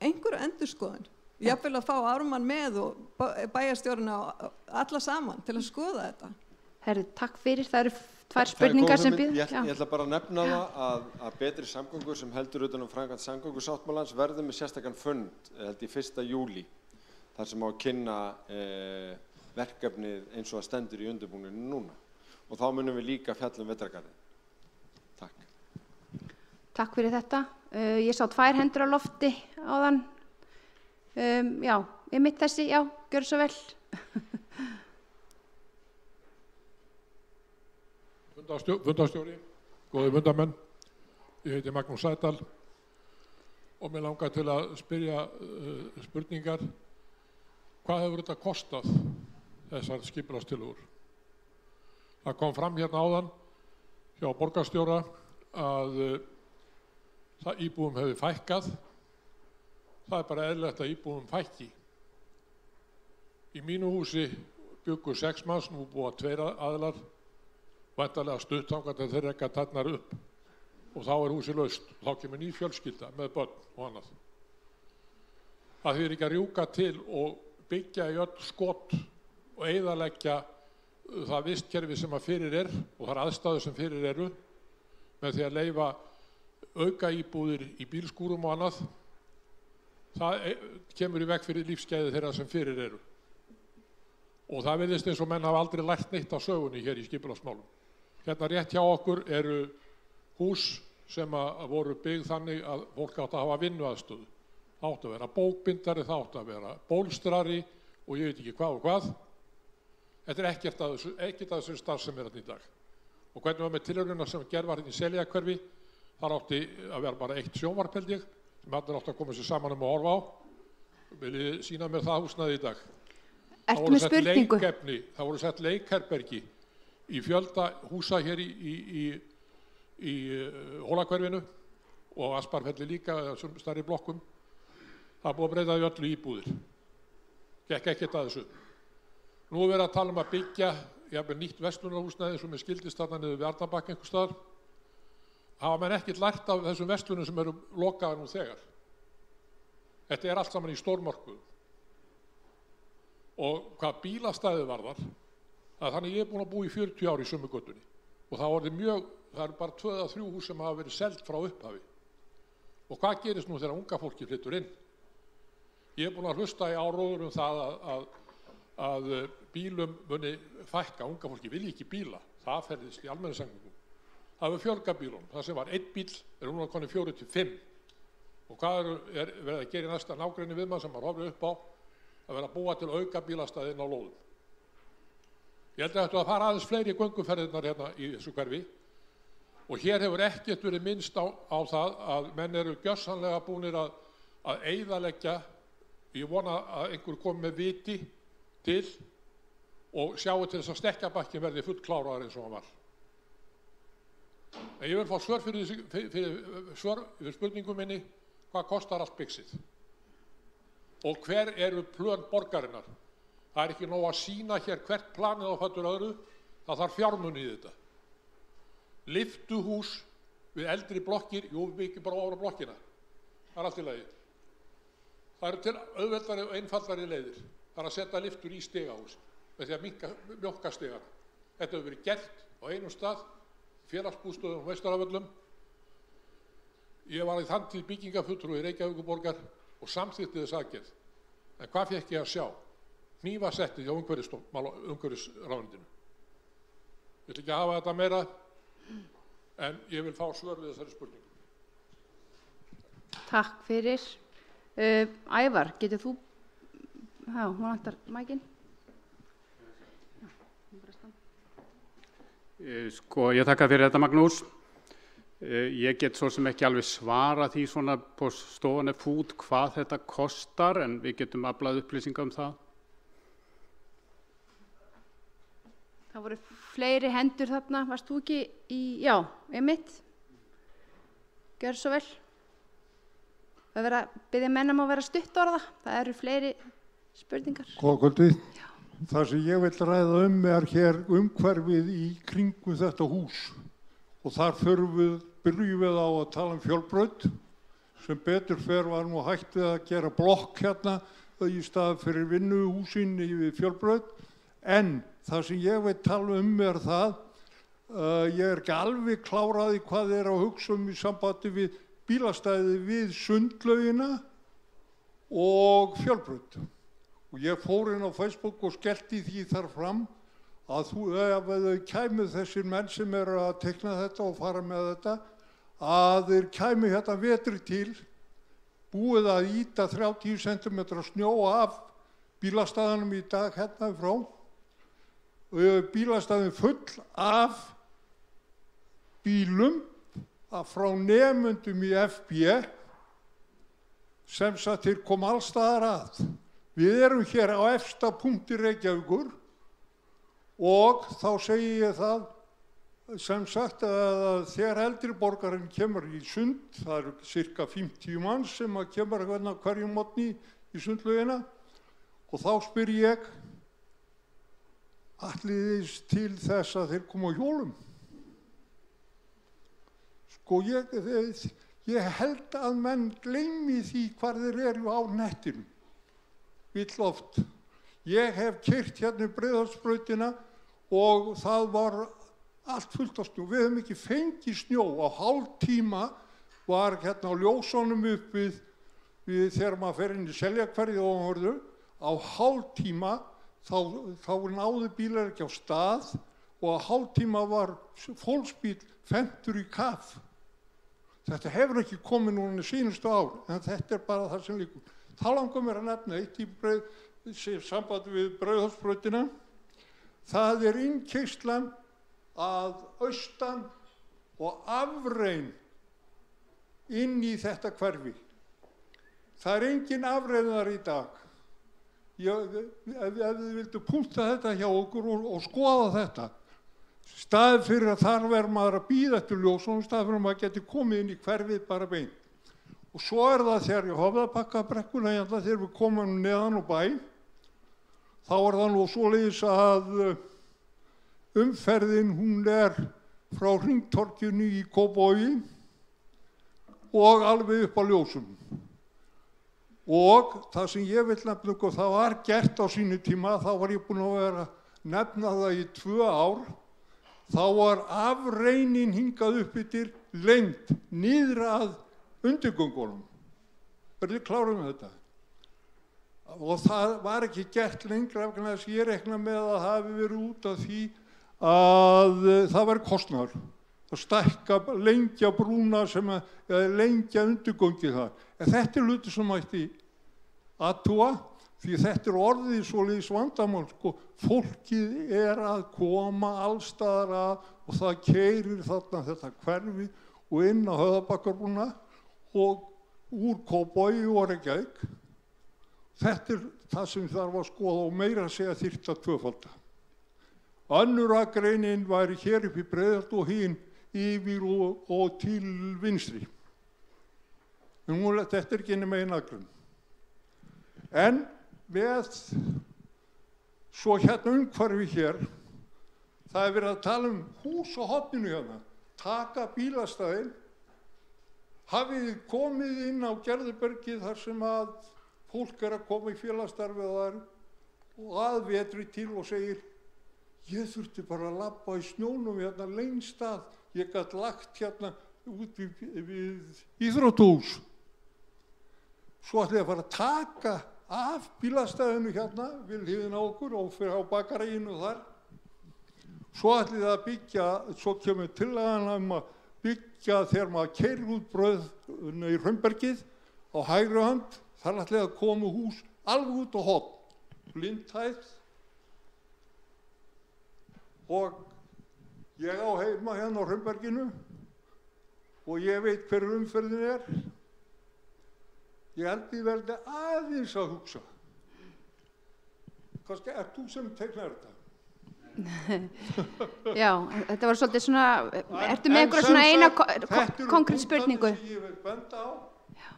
einhverju endurskoðun, jafnvel að fá Ármann með og bæjarstjórana alla saman til að skoða þetta. Herru, takk fyrir, það eru 2 spurningar sem býð. Ég ætla bara að nefna það að betri samgöngur sem heldur utan framkvæmd samgöngusáttmálans verður með sérstakann fund held í 1. júlí þar sem á að kynna verkefnið eins og það stendur í undirbúningnum núna og þá munum við líka fjalla vetrargarðinn. Takk. Takk fyrir þetta. Ég sá 2 hendur á lofti áðan. Já, mitt þessi, já, gjörðu svo vel. Fundarstjóri, góði fundamenn, ég heiti Magnús Sædal og mér langar til að spyrja spurningar. Hvað hefur þetta kostað þessar skipulagstillögur? Það kom fram hérna áðan hjá borgarstjóra að íbúum hefði fækkað. Það er bara eðlilegt að íbúum fækki. Í mínu húsi bjuggu 6 manns, nú búa 2 aðilar. Væntanlega stutt þangað til þeir rekka tærnar upp og þá er húsið laust. Þá kemur ný fjölskylda með börn og annað. Það þýðir ekki að rjúka til og byggja í öll skot og eyðileggja það vistkerfi sem að fyrir og þær aðstæður sem fyrir eru með því að leyfa auka íbúðir í bílskúrum og annað. Það kemur í veg fyrir lífsgæði þeirra sem fyrir eru. Og það virðist eins og menn hafa aldrei lært neitt á sögunni hér í skipulagsmálum. Hérna rétt hjá okkur eru hús sem voru byggð þannig að fólk átt að hafa vinnuaðstöðu. Það átt að vera bókbindari, það átt að vera bólstrari og ég veit ekki hvað og hvað. Þetta er ekkert af þessu starfsemi hérna í dag. Og hvernig var með tilraunina sem gerð var hérna í Seljakverfi, þar átti að vera bara 1 sjónvarp held ég, sem allir átti að koma sér saman að horfa á. Viljið sýna mér það húsnæði í dag? Ertu með spurningu? Það voru sett leikherbergi í fjölda húsa hér í Hólakverfinu og Asparfelli líka, stærri blokkum. Það er búið að breyta í öllu íbúðir. Gekk ekkert að þessu. Nú er verið að tala um að byggja jafnvel nýtt verslunarhúsnæði sem skildist þarna niður við Arnarbakk einhvers staðar. Hafa menn ekkert lært af þessum verslunum sem eru lokaðar nú þegar. Þetta er allt saman í stórmörkuðum. Og hvað bílastæðið varðar, þannig ég er búin að búa í 40 ár í sömu götunni og það eru bara 2 eða 3 hús sem hafa verið selt frá upphafi. Og hvað gerist nú þegar unga fólki flyttur inn? Ég er búin að hlusta í áróður það að bílum muni fækka, unga fólki vilji ekki bíla, það ferðist í almenningssamgöngum. Það hefur fjölgað bílunum, það sem var 1 bíl núna konið 4 til 5. Og hvað er verið að gera í næsta nágrenni við mann sem maður horfir upp á? Að vera að búa til auka bílastæði inn á lóðum. Ég held að þetta að fara aðeins fleiri gönguferðirnar hérna í þessu hverfi og hér hefur ekkert verið minnst á það að menn eru gjörsamlega búnir að eyðileggja. Ég vona að einhver komi með viti til og sjáu til þess að Stekkjabakki verði fullkláraður eins og hann var. En ég vil fá svör fyrir spurningum minni, hvað kostar allt byggsið? Og hver eru plön borgarinnar? Það er ekki nóg að sýna hér hvert planið á fætur öðru, það þarf fjármuni í þetta. Lyftuhús við eldri blokkir, jú við byggjum bara ofan á blokkina. Það er allt í lagi. Það eru til auðveldari og einfaldari leiðir. Það er að setja lyftur í stigahús með því að mjólka stigana. Þetta hefur verið gert á einum stað, félagsbústöðum og Veistaravöllum. Ég var í þann tíð byggingafulltrúi Reykjavíkurborgar og samþykkti þess aðgerð. En hvað fékk ég að sjá? hnífasettið hjá umhverfisráðuneytinu. Ég ætla ekki að hafa þetta meira, en ég vil fá svör við þessari spurningu. Takk fyrir. Ævar, getur þú... hún vantar mækinn. Sko, ég þakka fyrir þetta, Magnús. Ég get svo sem ekki alveg svara því svona på stående fót hvað þetta kostar, en við getum aflað upplýsingar um það. Það voru fleiri hendur þarna, varst þú ekki í... Já, einmitt. Gjörðu svo vel. Það er verið að biðja menn að vera stutt orða. Það eru fleiri spurningar. Góða kvöldið. Það sem ég vil ræða er hér umhverfið í kringum þetta hús. Og þar byrjum við á að tala um fjölbraut. Sem betur fer var nú hægt við að gera blokk hérna í stað fyrir vinnuhúsin í fjölbraut. En það sem ég vil tala er það, ég er ekki alveg kláraði hvað að hugsa í sambandi við bílastæði við Sundlaugina og fjölbraut. Og ég fór inn á Facebook og skellti því þar fram að ef þau kæmu þessir menn sem að teikna þetta og fara með þetta, að þeir kæmu hérna vetri til, búið að ýta 30 cm snjó af bílastæðanum í dag hérna frá, bílastæðin full af bílum frá nemendum í FB sem sagt þeir kom alls staðar að. Við erum hér á efsta punkti Reykjavíkur og þá segi ég það sem sagt að þegar eldri borgarinn kemur í Sund, það eru cirka 50 manns sem kemur hverjum morgni í Sundlaugina og þá spyr ég ætliðist til þess að þeir koma á hjólum. Sko ég held að menn gleymi því hvar þeir eru á nettinu. Vill oft. Ég hef keyrt hérna Breiðholtsbrautina og það var allt fullt af snjó. Við hefum ekki fengið snjó. Á hálftíma var hérna á ljósunum upp við þegar maður fer inn í Seljakverið og hörðu. Á hálftíma þá náðu bílar ekki á stað og á hálftíma var fólksbíll fentur í kaf. Þetta hefur ekki komið núna sínustu ár, en þetta bara það sem líkur. Þá langar mér að nefna eitt í sambandi við Breiðholtsbrautina. Það innkeyrslan að austan og afrein inn í þetta hverfi. Það engin afreinar í dag. Ef þið vildu punkta þetta hjá okkur og skoða þetta, staðið fyrir að þar verður maður að bíða eftir ljósunum, staðið fyrir að maður geti komið inn í hverfið bara beint. Og svo það þegar ég Höfðabakkabrekkuna þegar við komum neðan á bæ, þá það nú svoleiðis að umferðin hún frá Hringtorginu í Kópavogi og alveg upp á ljósum. Og það sem ég vil nefna, og það var gert á sínu tíma, þá var ég búinn að vera nefna það í 2 ár, þá var afreinin hingað upp yfir lengd niður að undirgöngunum. Verður klárum með þetta. Og það var ekki gert lengra vegna þess að ég reikna með að það hafi verið út af því að það var kostnaður. Að stækka, lengja brúna eða lengja undirgöngið þar. En þetta hluti sem mætti athuga, því þetta orðið svoleiðis vandamál. Fólkið að koma allstaðar að og það keyrir þarna þetta hverfi og inn á Höfðabakkabrúna og úr Kópavogi og Reykjavík. Þetta það sem þarf að skoða og meira að segja þyrfti að tvöfalda. Önnur akreinin væri hér upp í Breiðholt og hin yfir og til vinstri. En þetta ekki nema einn akrein. En með svo hérna umhverfi hér, það verið að tala um hús og horninu hérna, taka bílastæðin, hafið komið inn á Gerðubergið þar sem að fólk að koma í félagsstarfi og að vetri til og segir ég þurfti bara að labba í snjónum hérna lengst að, ég gat lagt hérna út við íþróttahús. Svo ætlaði að fara að taka af bílastæðinu hérna við hliðina á okkur og fyrir á bakaríinu þar. Svo ætlið að byggja, svo kemur tillagan að byggja þegar maður keyrir út brauð í Hraunbergið á hægri hönd, þar ætlið að koma hús alveg út á horn, blindhæð. Og ég á heima hérna á Hraunberginu og ég veit hver umferðin Ég held ég verði aðeins að hugsa. Kannski þú sem teiknar þetta? Já, þetta var svolítið svona, ertu með einhverja svona eina konkrét spurningu? Þetta eru punktar sem ég vil benda á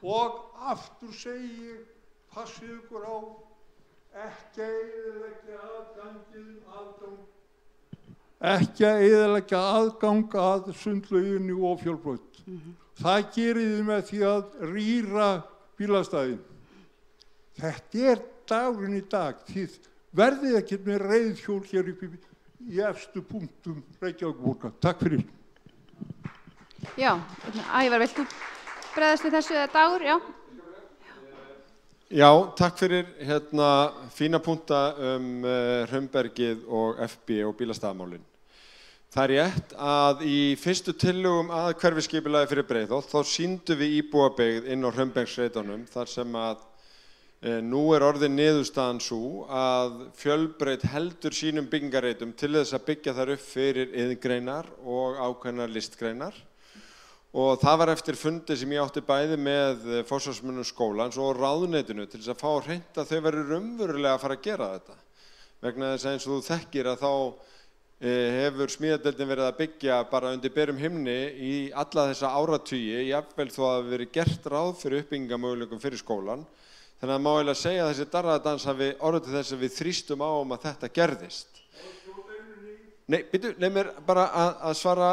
og aftur segi ég, passið ykkur á, ekki að eyðileggja aðgang að sundlauginni og Fjólbraut. Það gerir þið með því að rýra bílastæðin. Þetta dagurinn í dag, þið verðið ekkert með reiðhjól hér upp í efstu punktum Reykjavíkurborgar. Takk fyrir. Já, Ævar, vilt þú bregðast við þessu dagur? Já. Já, takk fyrir fína punkta Hraunbergið og FB og bílastæðamálin. Það er rétt að í fyrstu tillögum að hverfisskipulagi fyrir Breiðholt þá sýndum við íbúabyggð inn á Hraunbergsreitunum þar sem að nú orðin niðurstaðan sú að Fjölbraut heldur sínum byggingarreitum til þess að byggja þar upp fyrir iðngreinar og ákveðnar listgreinar. Og það var eftir fundi sem ég átti bæði með forsvarsmönnum skólans og ráðuneytinu til þess að fá hreint að þau verður raunverulega að fara að gera þetta. Vegna þess að eins og þú þekkir að þá hefur smíðadeildin verið að byggja bara undir berum himni í alla þessa áratugi, jafnvel þó að það verið gert ráð fyrir uppbyggingarmöguleikum fyrir skólan. Þannig að má eiginlega segja að þessi darraðadans hafi orðið til þess að við þrýstum á að þetta gerðist. Nei, leið mér bara að svara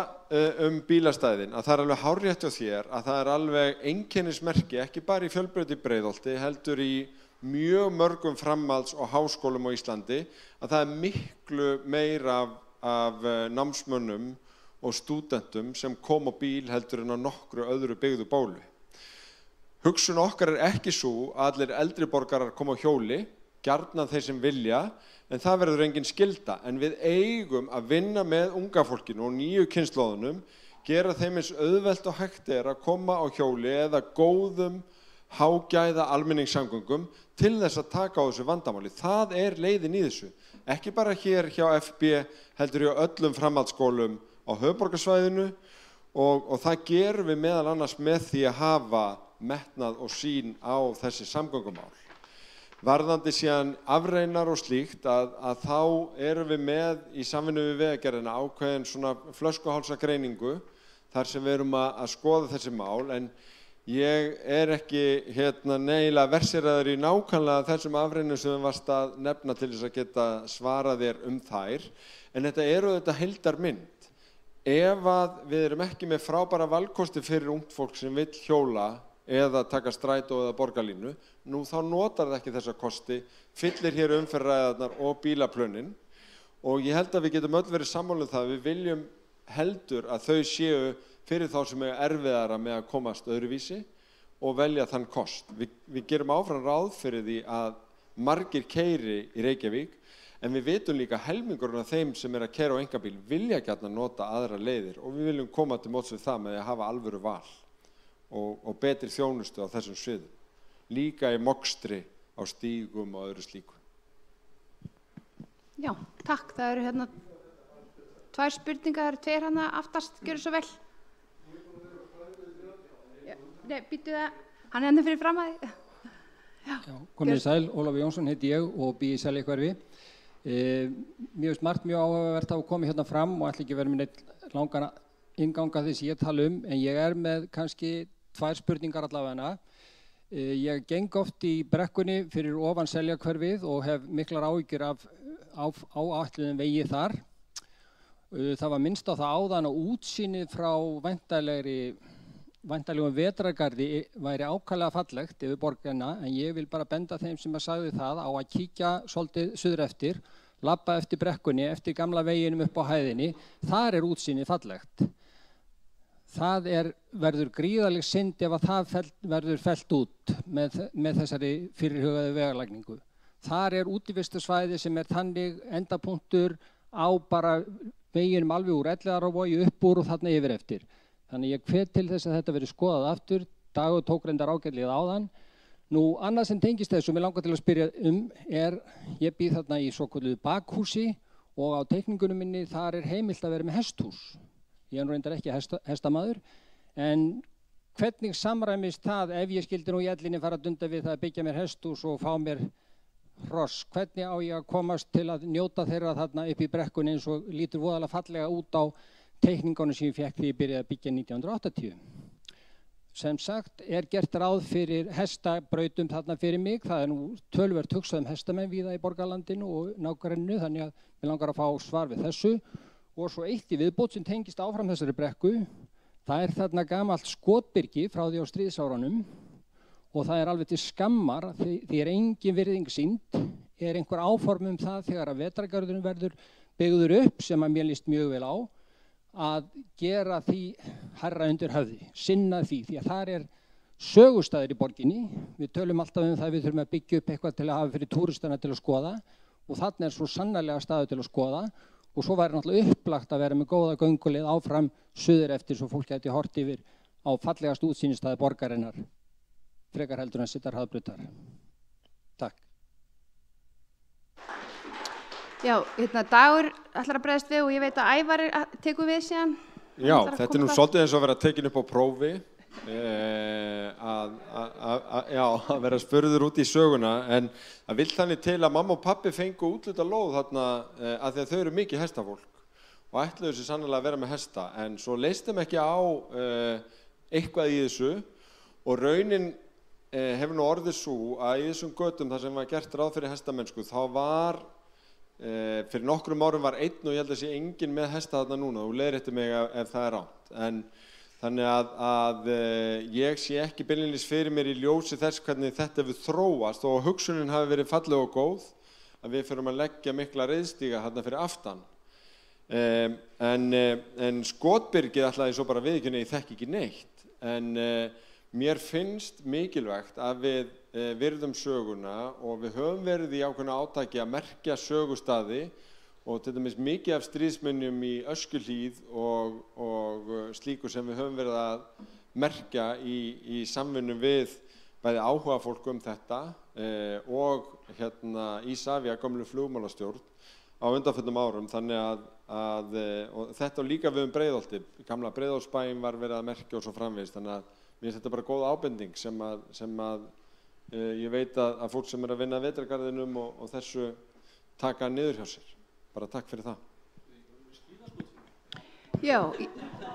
bílastæðin, að það er alveg hárrétt hjá þér að það er alveg einkennismerki, ekki bara í Fjölbraut í Breiðholti, heldur í mjög mörgum framhalds- og háskólum á Íslandi, að það er miklu meira af námsmönnum og stúdentum sem kom á bíl heldur en á nokkru öðru byggðu bólu. Hugsun okkar ekki svo að allir eldri borgarar koma á hjóli, gjarnan þeir sem vilja, en það verður engin skylda. En við eigum að vinna með unga fólkinu og nýju kynslóðunum, gera þeim eins auðvelt og hægt að koma á hjóli eða góðum, hágæða almenningssamgöngum til þess að taka á þessu vandamáli. Það leiðin í þessu. Ekki bara hér hjá FB, heldur hjá öllum framhaldsskólum á höfuðborgarsvæðinu og það gerum við meðal annars með því að hafa metnað og sýn á þessi samgöngumál. Varðandi síðan afreinar og slíkt að þá erum við með í samvinnu við Vegagerðina ákveðin svona flöskuhálsagreiningu þar sem við erum að skoða þessi mál, en ég ekki nægilega versiraður í nákvæmlega þessum afreinum sem við varst að nefna til þess að geta svarað þér þær, en þetta þetta heildarmynd. Ef að við erum ekki með frábæra valkosti fyrir ungt fólk sem vill hjóla eða taka strætó eða borgarlínu, nú þá notar það ekki þessa kosti, fyllir hér umferðaræðarnar og bílaplönin og ég held að við getum öll verið sammála það, við viljum heldur að þau séu fyrir þá sem erfiðara með að komast öðruvísi og velja þann kost. Við gerum áfram ráð fyrir því að margir keyri í Reykjavík, en við vitum líka helmingurinn af þeim sem að keyra á einkabíl vilja gjarnan nota aðra leiðir og við viljum koma til móts við það með að hafa alvöru val og betri þjónustu á þessum sviðum. Líka í mokstri á stígum og öðru slíku. Já, takk. Það eru tvær spurningar, tveir aftast, gjörðu svo vel. Nei, býttu það, hann fyrir fram að þig. Já, komið sæl, Ólafur Jónsson heiti ég og bý í Seljakverfi. Mér finnst margt mjög áhugavert að koma hérna fram og ætla ekki verið með neitt langan innganga þess ég tala en ég með kannski tvær spurningar allavega. Ég geng oft í brekkunni fyrir ofan Seljakverfið og hef miklar áhyggjur af áætluðum vegi þar. Það var minnst á það áðan að útsýnið frá væntanlegum vetrargarði væri ákaflega fallegt yfir borgarna, en ég vil bara benda þeim sem sagði það á að kíkja svolítið suður eftir, labba eftir brekkunni, eftir gamla veginum upp á hæðinni, þar útsýnið fallegt. það verður gríðarleg synd ef að það verður fellt út með þessari fyrirhugaðu vegalagningu. Þar útivistarsvæði sem þannig endapunktur á bara veginum alveg úr Elliðaárvogi upp úr og þarna yfir eftir. Þannig ég hvet til þess að þetta verði skoðað aftur. Dagur tók reyndar ágætlega áðan. Nú, annað sem tengist þessu, mig langar til að spyrja ég býð þarna í svokölluðu bakhúsi og á teikningunum minni þar heimilt að vera með hesthús. Ég nú reyndar ekki hestamaður, en hvernig samræmist það ef ég skildi nú í ellinni fara að dunda við það að byggja mér hesthús og fá mér hross? Hvernig á ég að komast til að njóta þeirra þarna upp í brekkunni eins og lítur voðalega fallega út á teikningunum sem ég fekk því ég byrjaði að byggja 1980. Sem sagt gert ráð fyrir hestabrautum þarna fyrir mig. Það nú töluvert hugsað hestamenn víða í borgarlandinu og nágrenninu, þannig að mig langar að fá svar við þessu. Og svo eitt í viðbót sem tengist áfram þessari brekku. Það þarna gamalt skotbyrgi frá því á stríðsárunum og það alveg til skammar því engin virðing sýnd. Einhver áform það þegar að vetrargarðurinn verður byggður upp sem að mér líst mjög vel á, að gera því hærra undir höfði, sinna því að þar sögustaður í borginni. Við tölum alltaf það að við þurfum að byggja upp eitthvað til að hafa fyrir túristana til að skoða og þarna svo sannarlega staður til að skoða og svo væri náttúrulega upplagt að vera með góða gönguleið áfram suður eftir svo fólk gæti hort yfir á fallegast útsýnistaði borgarinnar frekar heldur en sittar hraðbrautar. Takk. Já, Dagur ætlar að bregðast við og ég veit að Ævar tekur við síðan. Já, þetta nú svolítið eins og að vera tekin upp á prófi, að vera spurður út í söguna, en það vill þannig til að mamma og pappi fengu útluta lóð þarna að því að þau eru mikið hestafólk og ætluðu sér sannlega að vera með hesta, en svo leist þeim ekki á eitthvað í þessu og raunin hefur nú orðið svo að í þessum götum þar sem var gert ráð fyrir hestamennsku, þá var fyrir nokkrum árum var einn og ég held að sé enginn með hesta þarna núna og leiðrétti mig ef það rátt, en þannig að ég sé ekki beinlínis fyrir mér í ljósi þess hvernig þetta hefur þróast og hugsunin hafi verið falleg og góð að við förum að leggja mikla reiðstíga þarna fyrir aftan en skotbyrgið ætlaði svo bara viðurkenna ég þekki ekki neitt en mér finnst mikilvægt að við virðum söguna og við höfum verið í ákveðnu átaki að merkja sögustaði og til dæmis mikið af stríðsmönnum í Öskjuhlíð og slíku sem við höfum verið að merkja í samvinnu við bæði áhuga fólk þetta og Ísafía, gömlu flugmálastjórn á undanförnum árum, þannig að og þetta og líka við Breiðholti, gamla Breiðholtsbæinn var verið að merkja og svo framvegis, þannig að mér finnst þetta bara góð ábending sem að ég veit að fólk sem að vinna að vetrargarðinum og þessu taka niður hjá sér. Bara takk fyrir það. Já,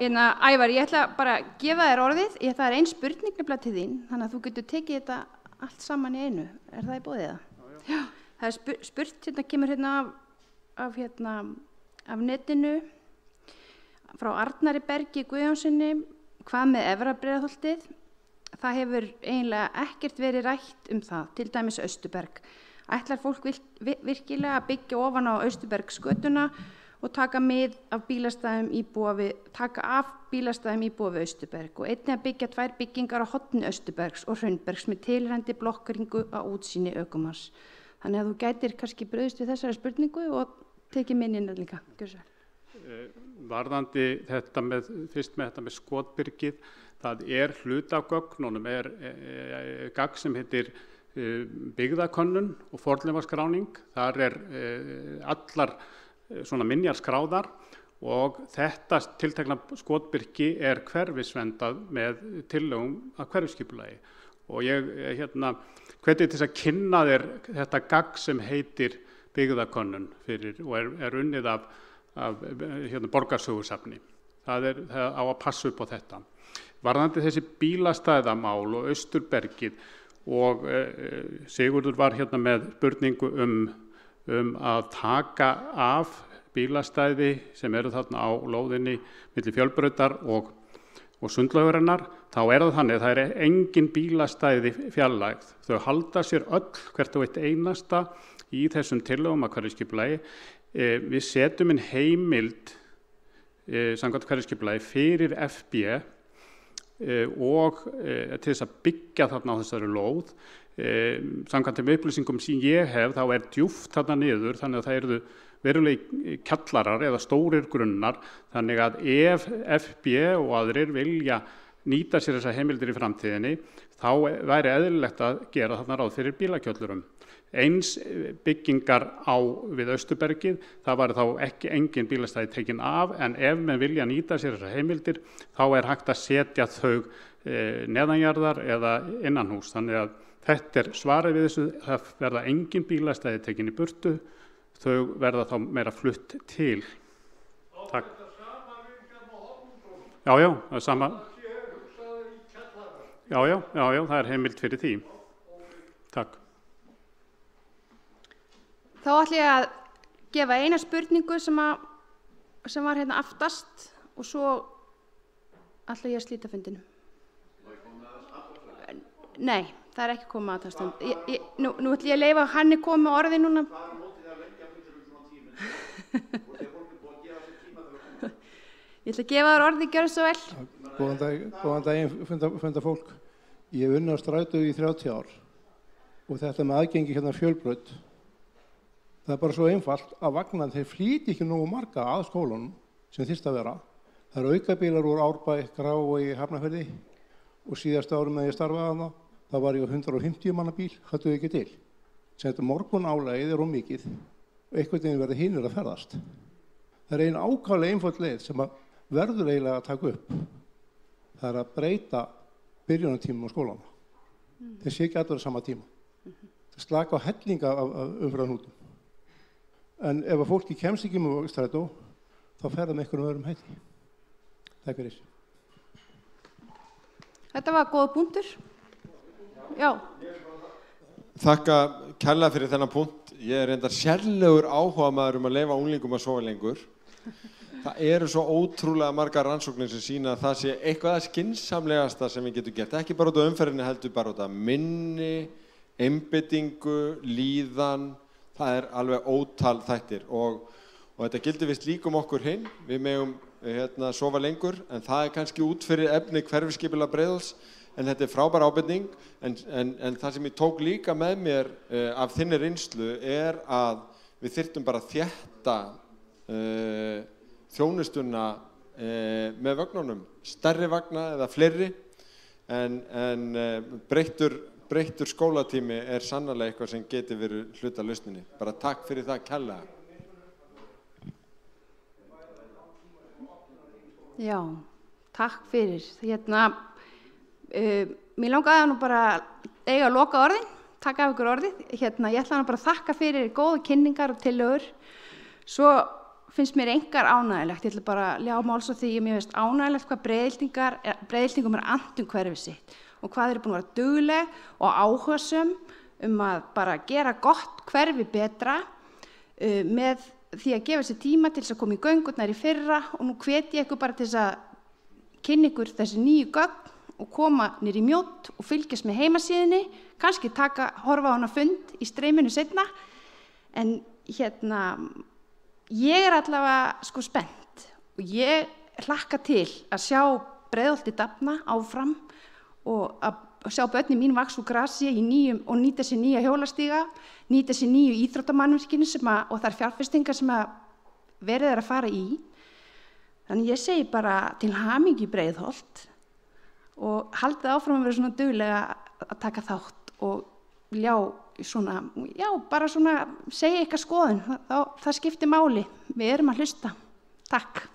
Ævar, ég ætla bara að gefa þér orðið. Það ein spurning nefnilega til þín, þannig að þú getur tekið þetta allt saman í einu. Það í boðið það? Já. Það spurt, kemur af netinu frá Arnari Bergi Guðjónssoni, hvað með Efra-Breiðholtið? Það hefur eiginlega ekkert verið rætt það, til dæmis Austurberg. Ætlar fólk virkilega að byggja ofan á Austurbergsgötuna og taka af bílastæðum íbúa við Austurberg og einnig að byggja 2 byggingar á horni Austurbergs og Hraunbergs með tilheyrandi blokkeringu á útsýni ökumanns. Þannig að þú gætir kannski brugðist við þessari spurningu og tekið minnina líka. Gjörðu svo vel. Varðandi fyrst með þetta með skotbyrgið, það hluti af gögnunum gagn sem heitir byggðakönnun og fornleifaskráning. Þar allar svona minjar skráðar og þetta tiltekna skotbyrgi hverfisverndað með tillögum að hverfisskipulagi. Og ég hveti til þess að kynna þér þetta gagn sem heitir byggðakönnun og unnið af borgarsögusafni. Það á að passa upp á þetta. Varðandi þessi bílastæðamál og Austurbergið og Sigurður var með spurningu að taka af bílastæði sem eru þarna á lóðinni milli Fjölbrautar og Sundlaugarinnar, þá það þannig að það engin bílastæði fjarlægð. Þau halda sér öll hvert og eitt einasta í þessum tillögum að hverfisskipulagi. Við setjum inn heimild samkvæmt hverfisskipulagi fyrir FB og til þess að byggja þarna á þessari lóð. Samkvæmt þeim upplýsingum sem ég hef þá djúpt þarna niður, þannig að það eru verulegi kjallarar eða stórir grunnar, þannig að ef FB og aðrir vilja nýta sér þessa heimildir í framtíðinni, þá væri eðlilegt að gera þarna ráð fyrir bílakjöllurum. Eins byggingar við Austurbergið, það var þá engin bílastæði tekin af, en ef menn vilja nýta sér þessar heimildir, þá hægt að setja þau neðanjarðar eða innanhús. Þannig að þetta svarið við þessu, það verða engin bílastæði tekin í burtu, þau verða þá meira flutt til. Takk. Já, það er sama. Já, það er heimild fyrir því. Takk. Þá ætla ég að gefa eina spurningu sem var hérna aftast og svo ætla ég að slíta fundinum. Nei, það er ekki komið aðtastund. Nú ætla ég að leyfa að hann komið með orði núna. Ég ætla að gefa þér orði, gjörðu svo vel. Góðan daginn, fundafólk. Ég hef unnið á strætó í 30 ár og þetta með aðgengi hérna Fjölbraut. Það er bara svo einfalt að vagnar þeir flýti ekki nógu marga að skólanum sem þyrst að vera. Það eru aukabílar úr Árbæ, Grafarvogi, Hafnarfirði og síðasta árum þegar ég starfaði þarna, það var ég á 150 manna bíl, það duði ekki til. Sem þetta morgunálagið er ómikið og einhvern veginn verður hinir að ferðast. Það er ein ákaflega einföld leið sem verður eiginlega að taka upp. Það er að breyta byrjunartímum á skólana. Þeir sé ekki allir á sama tíma. Það slaka á hellinga af umferðarhnútum. En ef að fólki kemst ekki með strætó, þá fer það með einhverjum öðrum hætti. Takk fyrir. Þetta var góð punktur. Já. Þakka kærlega fyrir þennan punkt. Ég er reyndar sérlegur áhugamaður að leyfa unglingum að sofa lengur. Það eru svo ótrúlega margar rannsóknir sem sýna að það sé eitthvað að skynsamlegasta sem við getum gert. Ekki bara út á umferðinni, heldur bara út á minni, einbeitingu, líðan. Það er alveg ótal þættir og þetta gildir vist líka okkur hinn. Við megum sofa lengur, en það er kannski út fyrir efni hverfisskipulag Breiðholts, en þetta er frábær ábending. En það sem ég tók líka með mér af þinni reynslu er að við þyrftum bara að þétta þjónustuna með vögnunum, stærri vagna eða fleiri, en breyttur skólatími er sannarlega eitthvað sem geti verið hluta lausninni. Bara takk fyrir það kærlega. Já, takk fyrir. Mér langaði nú bara eiga að loka orðin, taka af ykkur orðið. Ég ætla nú bara að þakka fyrir góða kynningar og tillögur. Svo finnst mér engar ánægilegt. Ég ætla bara að ljá máls á því að mér finnst ánægilegt hvað breiðhyltingum er annt hverfi sitt og hvað þeir eru búin að vera dugleg og áhugasöm að bara gera gott hverfi betra með því að gefa sér tíma til þess að koma í göngurnar í fyrra og nú hvet ég ykkur bara til þess að kynna ykkur þessi nýju gögn og koma niður í Mjódd og fylgjast með heimasíðunni, kannski horfa á hana fund í streyminu seinna, en ég er allavega spennt og ég hlakka til að sjá Breiðholtið dafna áfram og að sjá börnin mín vaxa úr grasi og nýta sér nýja hjólastíga, nýta sér nýju íþróttamannvirkinu og þær fjárfestingar sem verið er að fara í. Þannig ég segi bara til hamingju Breiðholt og haldið áfram að vera svona duglega að taka þátt og bara segja eitthvað skoðun. Það skiptir máli. Við erum að hlusta. Takk.